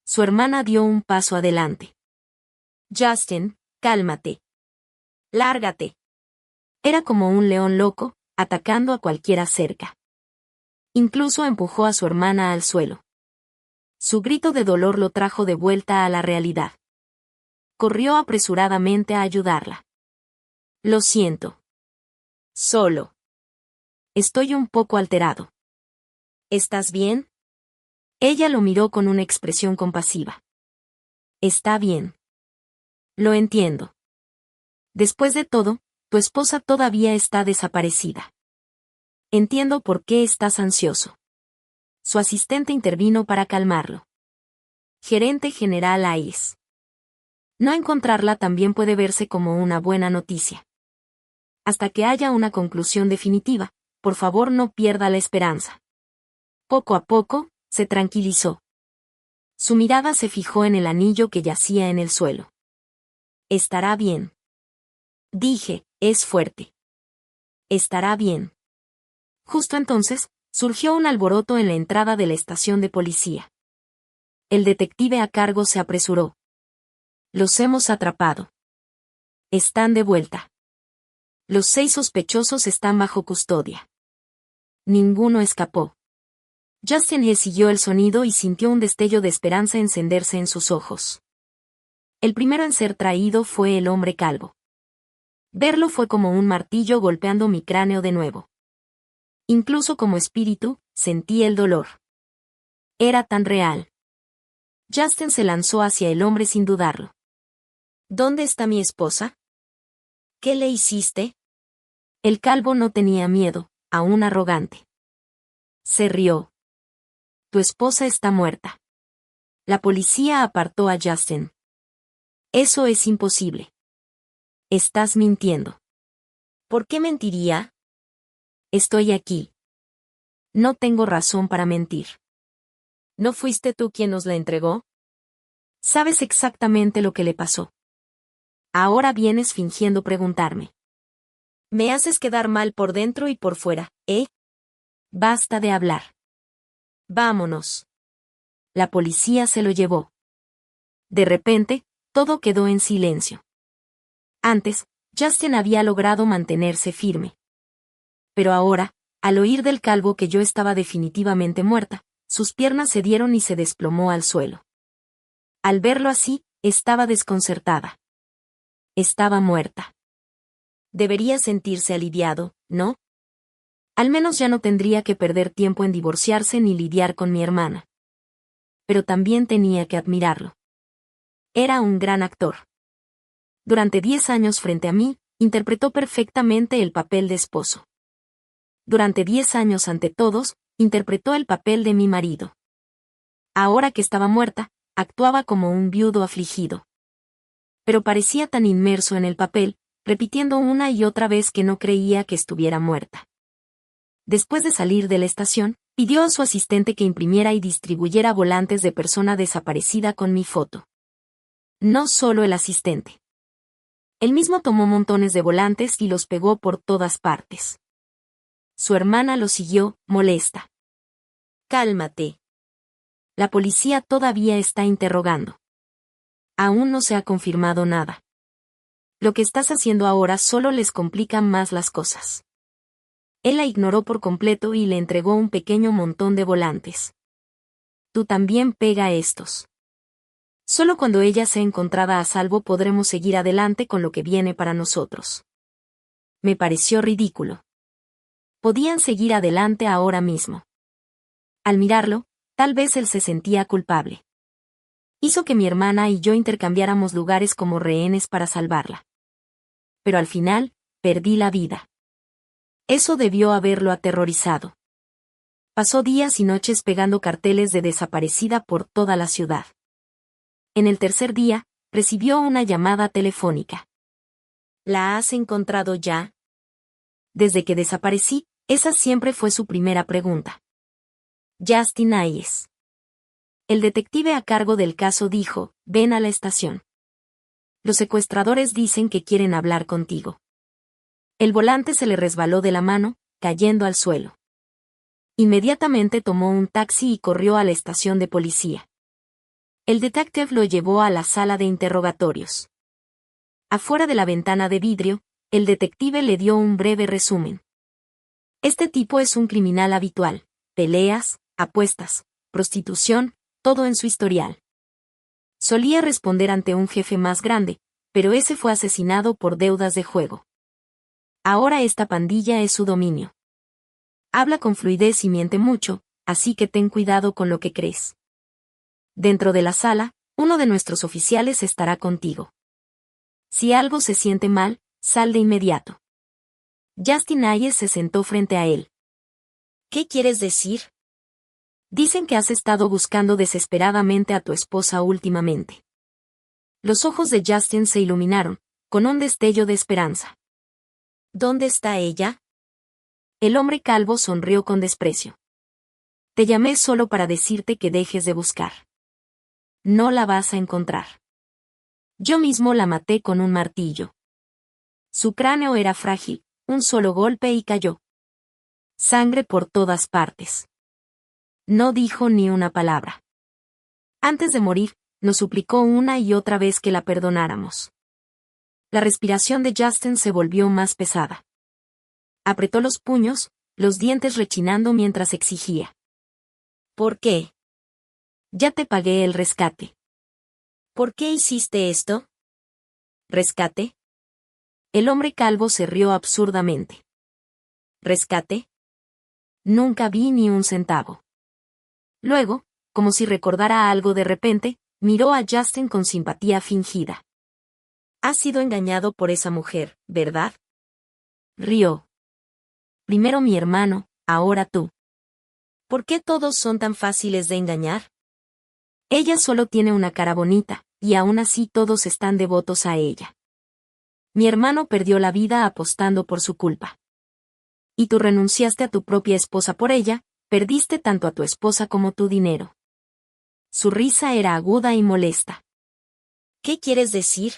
Su hermana dio un paso adelante. Justin, cálmate. Lárgate. Era como un león loco, atacando a cualquiera cerca. Incluso empujó a su hermana al suelo. Su grito de dolor lo trajo de vuelta a la realidad. Corrió apresuradamente a ayudarla. Lo siento. Solo. Estoy un poco alterado. ¿Estás bien? Ella lo miró con una expresión compasiva. Está bien. Lo entiendo. Después de todo, tu esposa todavía está desaparecida. Entiendo por qué estás ansioso. Su asistente intervino para calmarlo. Gerente General Hayes. No encontrarla también puede verse como una buena noticia. Hasta que haya una conclusión definitiva, por favor no pierda la esperanza. Poco a poco, se tranquilizó. Su mirada se fijó en el anillo que yacía en el suelo. Estará bien. Dije, es fuerte. Estará bien. Justo entonces, surgió un alboroto en la entrada de la estación de policía. El detective a cargo se apresuró. Los hemos atrapado. Están de vuelta. Los 6 sospechosos están bajo custodia. Ninguno escapó. Justin Hess siguió el sonido y sintió un destello de esperanza encenderse en sus ojos. El primero en ser traído fue el hombre calvo. Verlo fue como un martillo golpeando mi cráneo de nuevo. Incluso como espíritu, sentí el dolor. Era tan real. Justin se lanzó hacia el hombre sin dudarlo. ¿Dónde está mi esposa? ¿Qué le hiciste? El calvo no tenía miedo, aún arrogante. Se rió. Tu esposa está muerta. La policía apartó a Justin. Eso es imposible. Estás mintiendo. ¿Por qué mentiría? Estoy aquí. No tengo razón para mentir. ¿No fuiste tú quien nos la entregó? Sabes exactamente lo que le pasó. Ahora vienes fingiendo preguntarme. Me haces quedar mal por dentro y por fuera, ¿eh? Basta de hablar. Vámonos. La policía se lo llevó. De repente, todo quedó en silencio. Antes, Justin había logrado mantenerse firme. Pero ahora, al oír del calvo que yo estaba definitivamente muerta, sus piernas cedieron y se desplomó al suelo. Al verlo así, estaba desconcertada. Estaba muerta. Debería sentirse aliviado, ¿no? Al menos ya no tendría que perder tiempo en divorciarse ni lidiar con mi hermana. Pero también tenía que admirarlo. Era un gran actor. Durante 10 años frente a mí, interpretó perfectamente el papel de esposo. Durante 10 años ante todos, interpretó el papel de mi marido. Ahora que estaba muerta, actuaba como un viudo afligido. Pero parecía tan inmerso en el papel, repitiendo una y otra vez que no creía que estuviera muerta. Después de salir de la estación, pidió a su asistente que imprimiera y distribuyera volantes de persona desaparecida con mi foto. No solo el asistente. Él mismo tomó montones de volantes y los pegó por todas partes. Su hermana lo siguió, molesta. Cálmate. La policía todavía está interrogando. Aún no se ha confirmado nada. Lo que estás haciendo ahora solo les complica más las cosas. Él la ignoró por completo y le entregó un pequeño montón de volantes. Tú también pega estos. Solo cuando ella sea encontrada a salvo podremos seguir adelante con lo que viene para nosotros. Me pareció ridículo. Podían seguir adelante ahora mismo. Al mirarlo, tal vez él se sentía culpable. Hizo que mi hermana y yo intercambiáramos lugares como rehenes para salvarla. Pero al final, perdí la vida. Eso debió haberlo aterrorizado. Pasó días y noches pegando carteles de desaparecida por toda la ciudad. En el tercer día, recibió una llamada telefónica. ¿La has encontrado ya? Desde que desaparecí, esa siempre fue su primera pregunta. Justin Hayes. El detective a cargo del caso dijo, ven a la estación. Los secuestradores dicen que quieren hablar contigo. El volante se le resbaló de la mano, cayendo al suelo. Inmediatamente tomó un taxi y corrió a la estación de policía. El detective lo llevó a la sala de interrogatorios. Afuera de la ventana de vidrio, el detective le dio un breve resumen. Este tipo es un criminal habitual, peleas, apuestas, prostitución, todo en su historial. Solía responder ante un jefe más grande, pero ese fue asesinado por deudas de juego. Ahora esta pandilla es su dominio. Habla con fluidez y miente mucho, así que ten cuidado con lo que crees. Dentro de la sala, uno de nuestros oficiales estará contigo. Si algo se siente mal, sal de inmediato. Justin Hayes se sentó frente a él. ¿Qué quieres decir? Dicen que has estado buscando desesperadamente a tu esposa últimamente. Los ojos de Justin se iluminaron, con un destello de esperanza. ¿Dónde está ella? El hombre calvo sonrió con desprecio. Te llamé solo para decirte que dejes de buscar. No la vas a encontrar. Yo mismo la maté con un martillo. Su cráneo era frágil, un solo golpe y cayó. Sangre por todas partes. No dijo ni una palabra. Antes de morir, nos suplicó una y otra vez que la perdonáramos. La respiración de Justin se volvió más pesada. Apretó los puños, los dientes rechinando mientras exigía. ¿Por qué? Ya te pagué el rescate. ¿Por qué hiciste esto? ¿Rescate? El hombre calvo se rió absurdamente. ¿Rescate? Nunca vi ni un centavo. Luego, como si recordara algo de repente, miró a Justin con simpatía fingida. Has sido engañado por esa mujer, ¿verdad? Rió. Primero mi hermano, ahora tú. ¿Por qué todos son tan fáciles de engañar? Ella solo tiene una cara bonita, y aún así todos están devotos a ella. Mi hermano perdió la vida apostando por su culpa. Y tú renunciaste a tu propia esposa por ella, perdiste tanto a tu esposa como tu dinero. Su risa era aguda y molesta. ¿Qué quieres decir?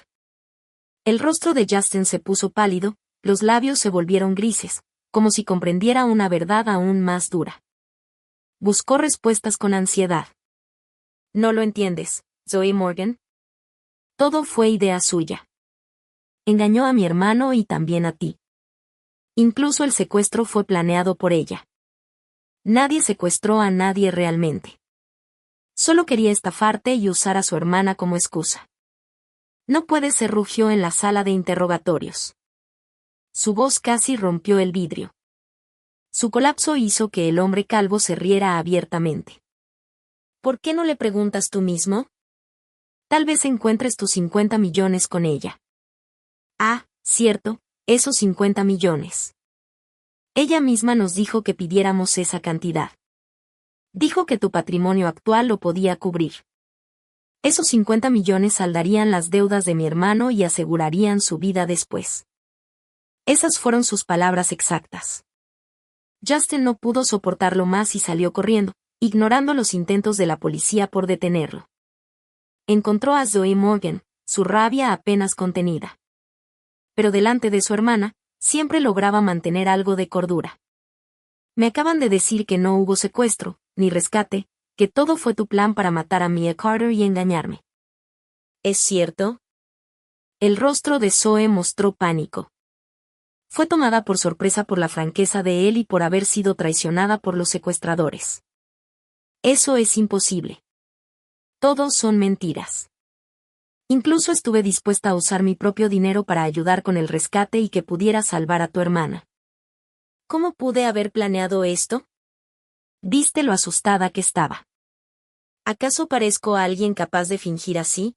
El rostro de Justin se puso pálido, los labios se volvieron grises, como si comprendiera una verdad aún más dura. Buscó respuestas con ansiedad. No lo entiendes, Zoe Morgan. Todo fue idea suya. Engañó a mi hermano y también a ti. Incluso el secuestro fue planeado por ella. Nadie secuestró a nadie realmente. Solo quería estafarte y usar a su hermana como excusa. No puede ser, rugió en la sala de interrogatorios. Su voz casi rompió el vidrio. Su colapso hizo que el hombre calvo se riera abiertamente. ¿Por qué no le preguntas tú mismo? Tal vez encuentres tus 50 millones con ella. Ah, cierto, esos 50 millones. Ella misma nos dijo que pidiéramos esa cantidad. Dijo que tu patrimonio actual lo podía cubrir. Esos 50 millones saldarían las deudas de mi hermano y asegurarían su vida después. Esas fueron sus palabras exactas. Justin no pudo soportarlo más y salió corriendo, ignorando los intentos de la policía por detenerlo. Encontró a Zoe Morgan, su rabia apenas contenida. Pero delante de su hermana, siempre lograba mantener algo de cordura. Me acaban de decir que no hubo secuestro, ni rescate, que todo fue tu plan para matar a Mia Carter y engañarme. ¿Es cierto? El rostro de Zoe mostró pánico. Fue tomada por sorpresa por la franqueza de él y por haber sido traicionada por los secuestradores. Eso es imposible. Todos son mentiras. Incluso estuve dispuesta a usar mi propio dinero para ayudar con el rescate y que pudiera salvar a tu hermana. ¿Cómo pude haber planeado esto? ¿Viste lo asustada que estaba? ¿Acaso parezco a alguien capaz de fingir así?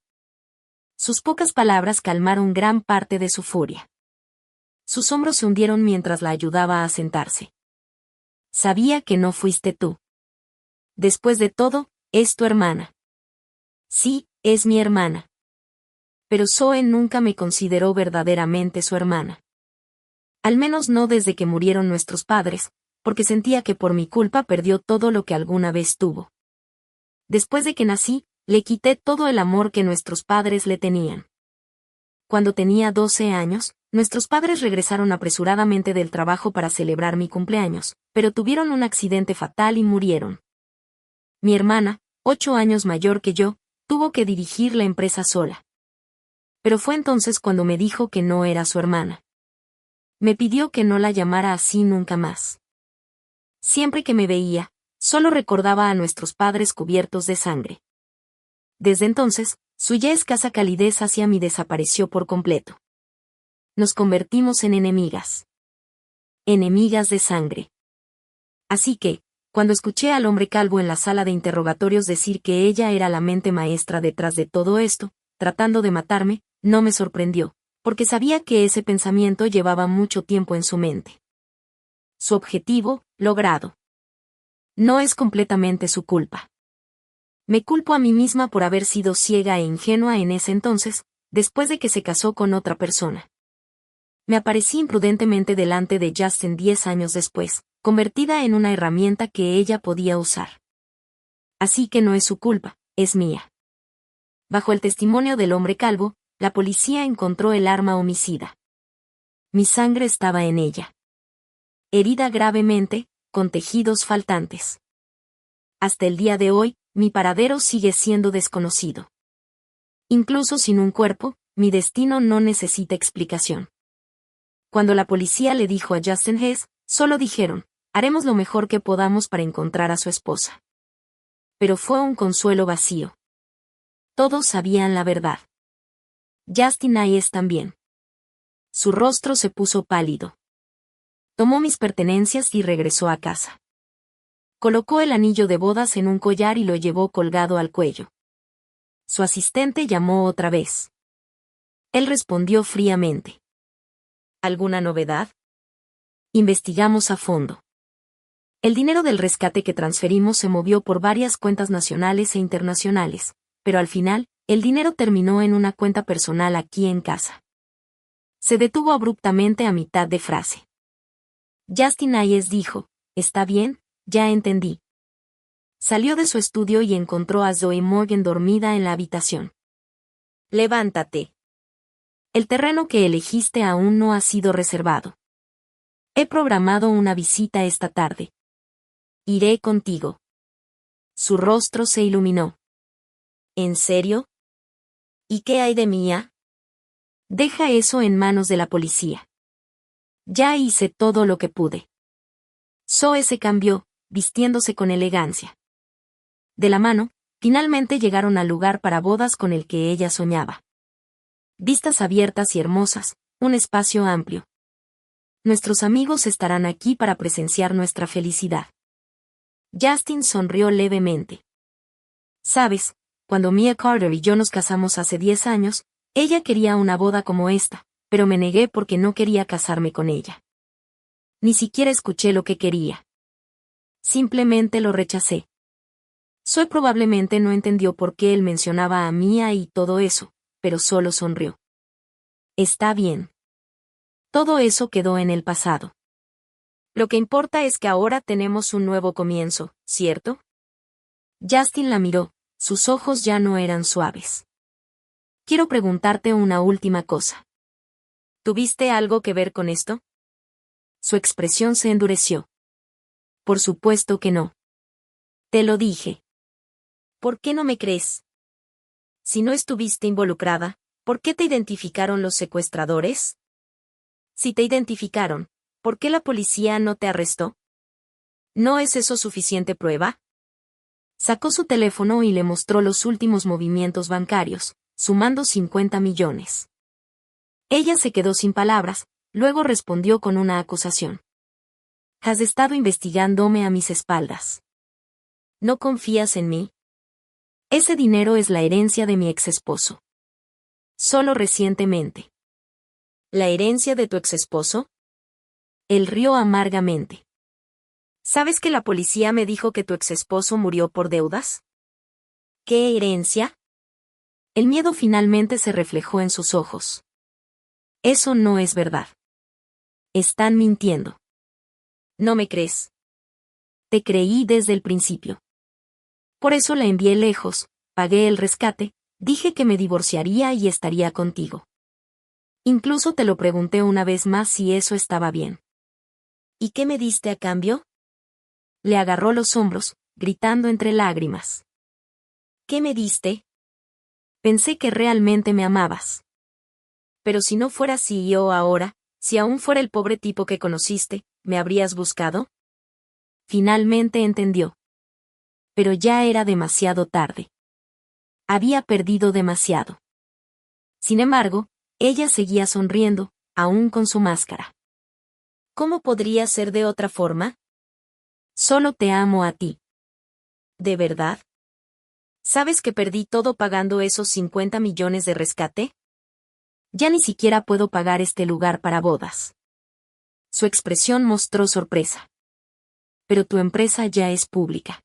Sus pocas palabras calmaron gran parte de su furia. Sus hombros se hundieron mientras la ayudaba a sentarse. Sabía que no fuiste tú. Después de todo, es tu hermana. Sí, es mi hermana. Pero Zoe nunca me consideró verdaderamente su hermana. Al menos no desde que murieron nuestros padres, porque sentía que por mi culpa perdió todo lo que alguna vez tuvo. Después de que nací, le quité todo el amor que nuestros padres le tenían. Cuando tenía 12 años, nuestros padres regresaron apresuradamente del trabajo para celebrar mi cumpleaños, pero tuvieron un accidente fatal y murieron. Mi hermana, 8 años mayor que yo, tuvo que dirigir la empresa sola. Pero fue entonces cuando me dijo que no era su hermana. Me pidió que no la llamara así nunca más. Siempre que me veía, solo recordaba a nuestros padres cubiertos de sangre. Desde entonces, su ya escasa calidez hacia mí desapareció por completo. Nos convertimos en enemigas. Enemigas de sangre. Así que, cuando escuché al hombre calvo en la sala de interrogatorios decir que ella era la mente maestra detrás de todo esto, tratando de matarme, no me sorprendió, porque sabía que ese pensamiento llevaba mucho tiempo en su mente. Su objetivo, logrado. No es completamente su culpa. Me culpo a mí misma por haber sido ciega e ingenua en ese entonces, después de que se casó con otra persona. Me aparecí imprudentemente delante de Justin 10 años después, convertida en una herramienta que ella podía usar. Así que no es su culpa, es mía. Bajo el testimonio del hombre calvo, la policía encontró el arma homicida. Mi sangre estaba en ella. Herida gravemente, con tejidos faltantes. Hasta el día de hoy, mi paradero sigue siendo desconocido. Incluso sin un cuerpo, mi destino no necesita explicación. Cuando la policía le dijo a Justin Hess, solo dijeron, haremos lo mejor que podamos para encontrar a su esposa. Pero fue un consuelo vacío. Todos sabían la verdad. Justin Hayes también. Su rostro se puso pálido. Tomó mis pertenencias y regresó a casa. Colocó el anillo de bodas en un collar y lo llevó colgado al cuello. Su asistente llamó otra vez. Él respondió fríamente. ¿Alguna novedad? Investigamos a fondo. El dinero del rescate que transferimos se movió por varias cuentas nacionales e internacionales, pero al final, el dinero terminó en una cuenta personal aquí en casa. Se detuvo abruptamente a mitad de frase. Justin Hayes dijo, «Está bien, ya entendí». Salió de su estudio y encontró a Zoe Morgan dormida en la habitación. «Levántate. El terreno que elegiste aún no ha sido reservado. He programado una visita esta tarde. Iré contigo». Su rostro se iluminó. ¿En serio? ¿Y qué hay de Mia? Deja eso en manos de la policía. Ya hice todo lo que pude. Zoe se cambió, vistiéndose con elegancia. De la mano, finalmente llegaron al lugar para bodas con el que ella soñaba. Vistas abiertas y hermosas, un espacio amplio. Nuestros amigos estarán aquí para presenciar nuestra felicidad. Justin sonrió levemente. Sabes, cuando Mia Carter y yo nos casamos hace 10 años, ella quería una boda como esta, pero me negué porque no quería casarme con ella. Ni siquiera escuché lo que quería. Simplemente lo rechacé. Zoe probablemente no entendió por qué él mencionaba a Mia y todo eso, pero solo sonrió. Está bien. Todo eso quedó en el pasado. Lo que importa es que ahora tenemos un nuevo comienzo, ¿cierto? Justin la miró, sus ojos ya no eran suaves. Quiero preguntarte una última cosa. ¿Tuviste algo que ver con esto? Su expresión se endureció. Por supuesto que no. Te lo dije. ¿Por qué no me crees? Si no estuviste involucrada, ¿por qué te identificaron los secuestradores? Si te identificaron, ¿por qué la policía no te arrestó? ¿No es eso suficiente prueba? Sacó su teléfono y le mostró los últimos movimientos bancarios, sumando 50 millones. Ella se quedó sin palabras, luego respondió con una acusación. Has estado investigándome a mis espaldas. ¿No confías en mí? Ese dinero es la herencia de mi exesposo. Solo recientemente. ¿La herencia de tu exesposo? Él rió amargamente. ¿Sabes que la policía me dijo que tu exesposo murió por deudas? ¿Qué herencia? El miedo finalmente se reflejó en sus ojos. Eso no es verdad. Están mintiendo. ¿No me crees? Te creí desde el principio. Por eso la envié lejos, pagué el rescate, dije que me divorciaría y estaría contigo. Incluso te lo pregunté una vez más si eso estaba bien. ¿Y qué me diste a cambio? Le agarró los hombros, gritando entre lágrimas. ¿Qué me diste? Pensé que realmente me amabas. Pero si no fuera CEO ahora, si aún fuera el pobre tipo que conociste, ¿me habrías buscado? Finalmente entendió. Pero ya era demasiado tarde. Había perdido demasiado. Sin embargo, ella seguía sonriendo, aún con su máscara. ¿Cómo podría ser de otra forma? Solo te amo a ti. ¿De verdad? ¿Sabes que perdí todo pagando esos 50 millones de rescate? Ya ni siquiera puedo pagar este lugar para bodas. Su expresión mostró sorpresa. Pero tu empresa ya es pública.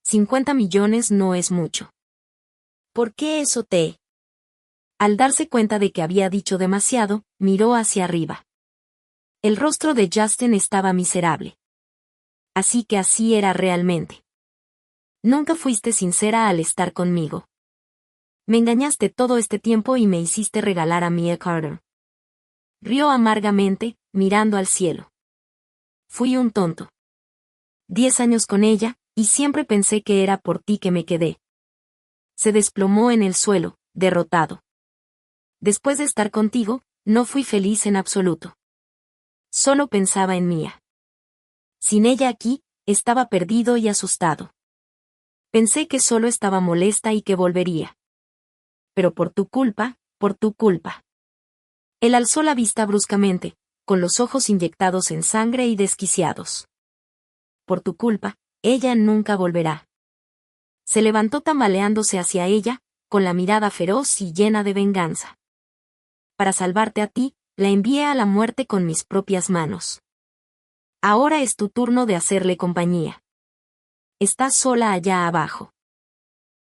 50 millones no es mucho. ¿Por qué eso te...? Al darse cuenta de que había dicho demasiado, miró hacia arriba. El rostro de Justin estaba miserable. Así que así era realmente. Nunca fuiste sincera al estar conmigo. Me engañaste todo este tiempo y me hiciste regalar a Mia Carter. Rió amargamente, mirando al cielo. Fui un tonto. 10 años con ella, y siempre pensé que era por ti que me quedé. Se desplomó en el suelo, derrotado. Después de estar contigo, no fui feliz en absoluto. Solo pensaba en Mia. Sin ella aquí, estaba perdido y asustado. Pensé que solo estaba molesta y que volvería. Pero por tu culpa, por tu culpa. Él alzó la vista bruscamente, con los ojos inyectados en sangre y desquiciados. Por tu culpa, ella nunca volverá. Se levantó tambaleándose hacia ella, con la mirada feroz y llena de venganza. Para salvarte a ti, la envié a la muerte con mis propias manos. Ahora es tu turno de hacerle compañía. Estás sola allá abajo.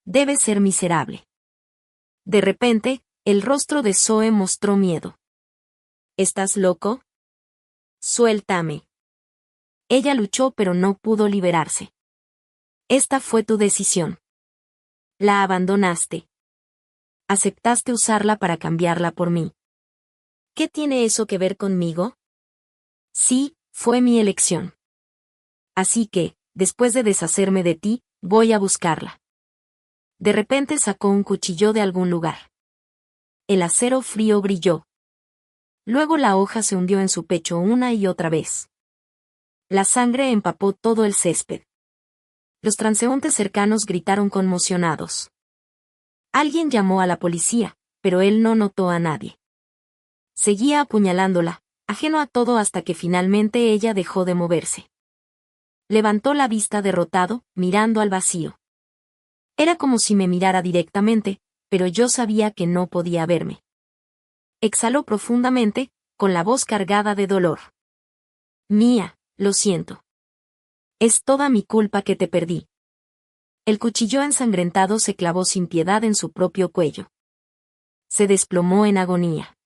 Debes ser miserable. De repente, el rostro de Zoe mostró miedo. ¿Estás loco? Suéltame. Ella luchó pero no pudo liberarse. Esta fue tu decisión. La abandonaste. Aceptaste usarla para cambiarla por mí. ¿Qué tiene eso que ver conmigo? Sí, fue mi elección. Así que, después de deshacerme de ti, voy a buscarla. De repente sacó un cuchillo de algún lugar. El acero frío brilló. Luego la hoja se hundió en su pecho una y otra vez. La sangre empapó todo el césped. Los transeúntes cercanos gritaron conmocionados. Alguien llamó a la policía, pero él no notó a nadie. Seguía apuñalándola, ajeno a todo hasta que finalmente ella dejó de moverse. Levantó la vista derrotado, mirando al vacío. Era como si me mirara directamente, pero yo sabía que no podía verme. Exhaló profundamente, con la voz cargada de dolor. Mía, lo siento. Es toda mi culpa que te perdí. El cuchillo ensangrentado se clavó sin piedad en su propio cuello. Se desplomó en agonía.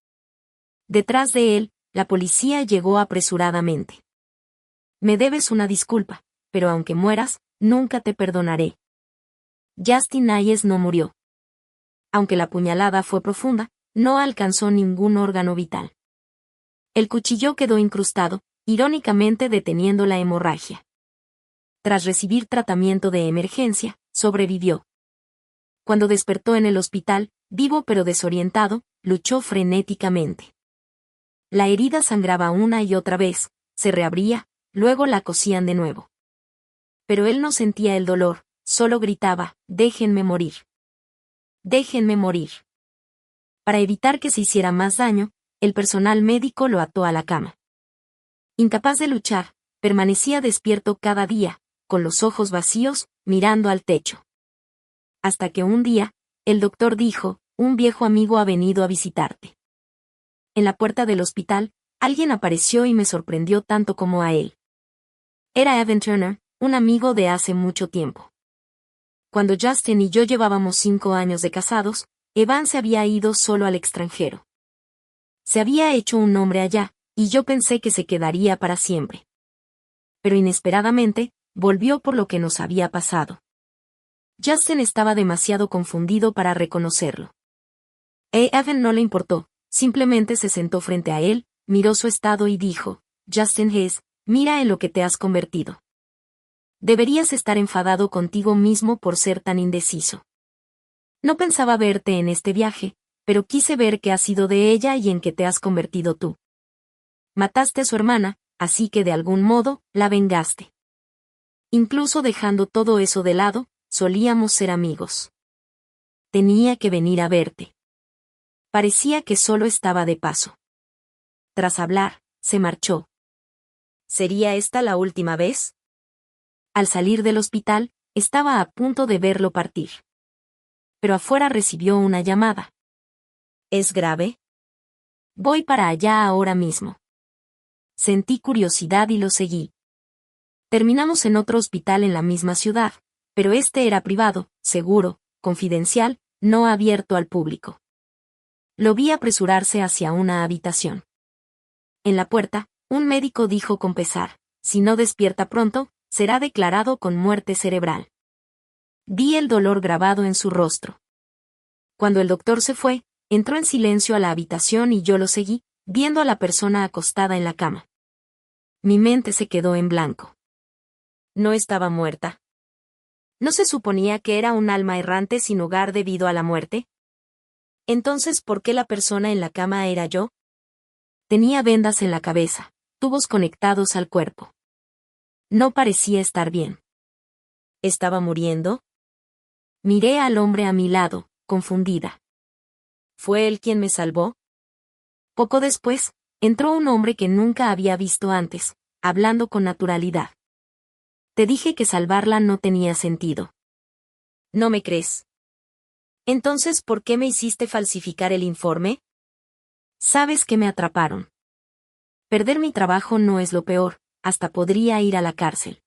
Detrás de él, la policía llegó apresuradamente. Me debes una disculpa, pero aunque mueras, nunca te perdonaré. Justin Hayes no murió. Aunque la puñalada fue profunda, no alcanzó ningún órgano vital. El cuchillo quedó incrustado, irónicamente deteniendo la hemorragia. Tras recibir tratamiento de emergencia, sobrevivió. Cuando despertó en el hospital, vivo pero desorientado, luchó frenéticamente. La herida sangraba una y otra vez, se reabría, luego la cosían de nuevo. Pero él no sentía el dolor, solo gritaba, déjenme morir. Déjenme morir. Para evitar que se hiciera más daño, el personal médico lo ató a la cama. Incapaz de luchar, permanecía despierto cada día, con los ojos vacíos, mirando al techo. Hasta que un día, el doctor dijo, un viejo amigo ha venido a visitarte. En la puerta del hospital, alguien apareció y me sorprendió tanto como a él. Era Evan Turner, un amigo de hace mucho tiempo. Cuando Justin y yo llevábamos 5 años de casados, Evan se había ido solo al extranjero. Se había hecho un nombre allá, y yo pensé que se quedaría para siempre. Pero inesperadamente, volvió por lo que nos había pasado. Justin estaba demasiado confundido para reconocerlo. A Evan no le importó, simplemente se sentó frente a él, miró su estado y dijo, Justin Hayes, mira en lo que te has convertido. Deberías estar enfadado contigo mismo por ser tan indeciso. No pensaba verte en este viaje, pero quise ver qué ha sido de ella y en qué te has convertido tú. Mataste a su hermana, así que de algún modo, la vengaste. Incluso dejando todo eso de lado, solíamos ser amigos. Tenía que venir a verte. Parecía que solo estaba de paso. Tras hablar, se marchó. ¿Sería esta la última vez? Al salir del hospital, estaba a punto de verlo partir. Pero afuera recibió una llamada. ¿Es grave? Voy para allá ahora mismo. Sentí curiosidad y lo seguí. Terminamos en otro hospital en la misma ciudad, pero este era privado, seguro, confidencial, no abierto al público. Lo vi apresurarse hacia una habitación. En la puerta, un médico dijo con pesar, si no despierta pronto, será declarado con muerte cerebral. Vi el dolor grabado en su rostro. Cuando el doctor se fue, entró en silencio a la habitación y yo lo seguí, viendo a la persona acostada en la cama. Mi mente se quedó en blanco. ¿No estaba muerta? ¿No se suponía que era un alma errante sin hogar debido a la muerte? Entonces, ¿por qué la persona en la cama era yo? Tenía vendas en la cabeza, tubos conectados al cuerpo. No parecía estar bien. ¿Estaba muriendo? Miré al hombre a mi lado, confundida. ¿Fue él quien me salvó? Poco después, entró un hombre que nunca había visto antes, hablando con naturalidad. Te dije que salvarla no tenía sentido. ¿No me crees? Entonces, ¿por qué me hiciste falsificar el informe? Sabes que me atraparon. Perder mi trabajo no es lo peor, hasta podría ir a la cárcel.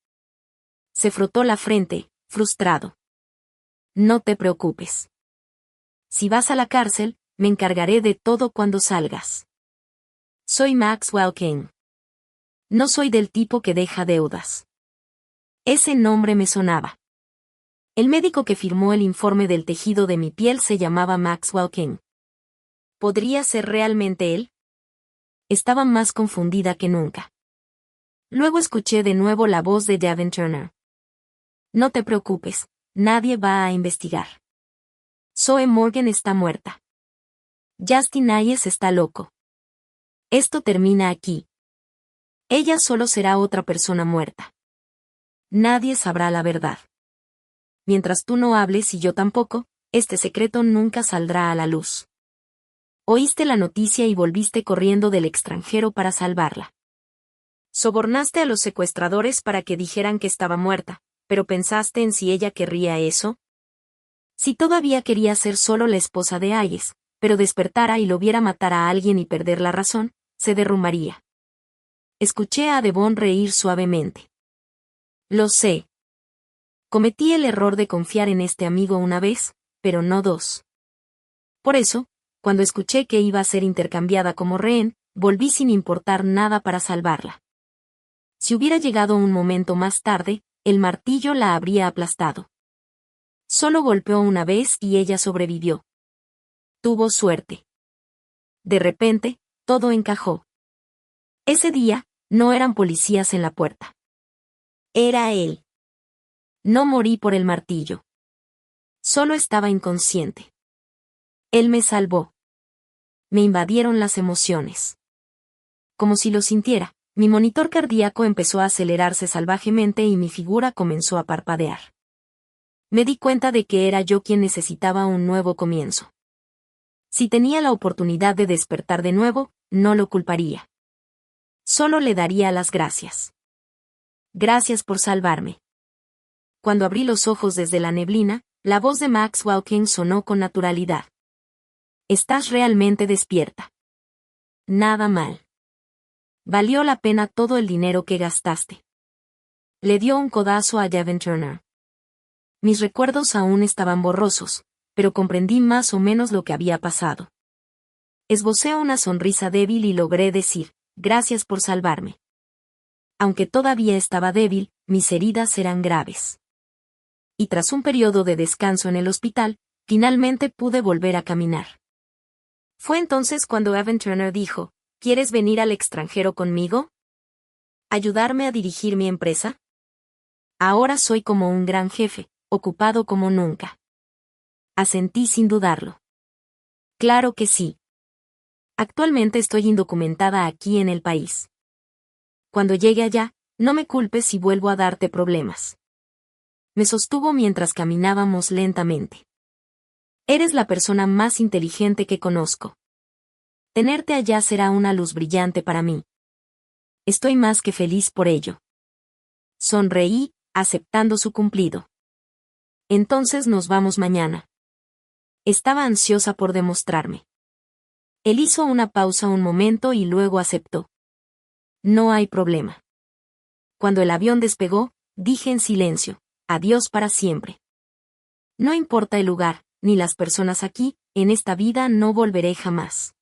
Se frotó la frente, frustrado. No te preocupes. Si vas a la cárcel, me encargaré de todo cuando salgas. Soy Maxwell King. No soy del tipo que deja deudas. Ese nombre me sonaba. El médico que firmó el informe del tejido de mi piel se llamaba Maxwell King. ¿Podría ser realmente él? Estaba más confundida que nunca. Luego escuché de nuevo la voz de Devin Turner. No te preocupes, nadie va a investigar. Zoe Morgan está muerta. Justin Hayes está loco. Esto termina aquí. Ella solo será otra persona muerta. Nadie sabrá la verdad. Mientras tú no hables y yo tampoco, este secreto nunca saldrá a la luz. Oíste la noticia y volviste corriendo del extranjero para salvarla. Sobornaste a los secuestradores para que dijeran que estaba muerta, pero pensaste en si ella querría eso. Si todavía quería ser solo la esposa de Hayes, pero despertara y lo viera matar a alguien y perder la razón, se derrumbaría. Escuché a Devon reír suavemente. Lo sé. Cometí el error de confiar en este amigo una vez, pero no dos. Por eso, cuando escuché que iba a ser intercambiada como rehén, volví sin importar nada para salvarla. Si hubiera llegado un momento más tarde, el martillo la habría aplastado. Solo golpeó una vez y ella sobrevivió. Tuvo suerte. De repente, todo encajó. Ese día, no eran policías en la puerta. Era él. No morí por el martillo. Solo estaba inconsciente. Él me salvó. Me invadieron las emociones. Como si lo sintiera, mi monitor cardíaco empezó a acelerarse salvajemente y mi figura comenzó a parpadear. Me di cuenta de que era yo quien necesitaba un nuevo comienzo. Si tenía la oportunidad de despertar de nuevo, no lo culparía. Solo le daría las gracias. Gracias por salvarme. Cuando abrí los ojos desde la neblina, la voz de Maxwell King sonó con naturalidad. Estás realmente despierta. Nada mal. Valió la pena todo el dinero que gastaste. Le dio un codazo a Devin Turner. Mis recuerdos aún estaban borrosos, pero comprendí más o menos lo que había pasado. Esbocé una sonrisa débil y logré decir, gracias por salvarme. Aunque todavía estaba débil, mis heridas eran graves. Y tras un periodo de descanso en el hospital, finalmente pude volver a caminar. Fue entonces cuando Devin Turner dijo, ¿quieres venir al extranjero conmigo? ¿Ayudarme a dirigir mi empresa? Ahora soy como un gran jefe, ocupado como nunca. Asentí sin dudarlo. Claro que sí. Actualmente estoy indocumentada aquí en el país. Cuando llegue allá, no me culpes si vuelvo a darte problemas. Me sostuvo mientras caminábamos lentamente. Eres la persona más inteligente que conozco. Tenerte allá será una luz brillante para mí. Estoy más que feliz por ello. Sonreí, aceptando su cumplido. Entonces nos vamos mañana. Estaba ansiosa por demostrarme. Él hizo una pausa un momento y luego aceptó. No hay problema. Cuando el avión despegó, dije en silencio, adiós para siempre. No importa el lugar, ni las personas aquí, en esta vida no volveré jamás.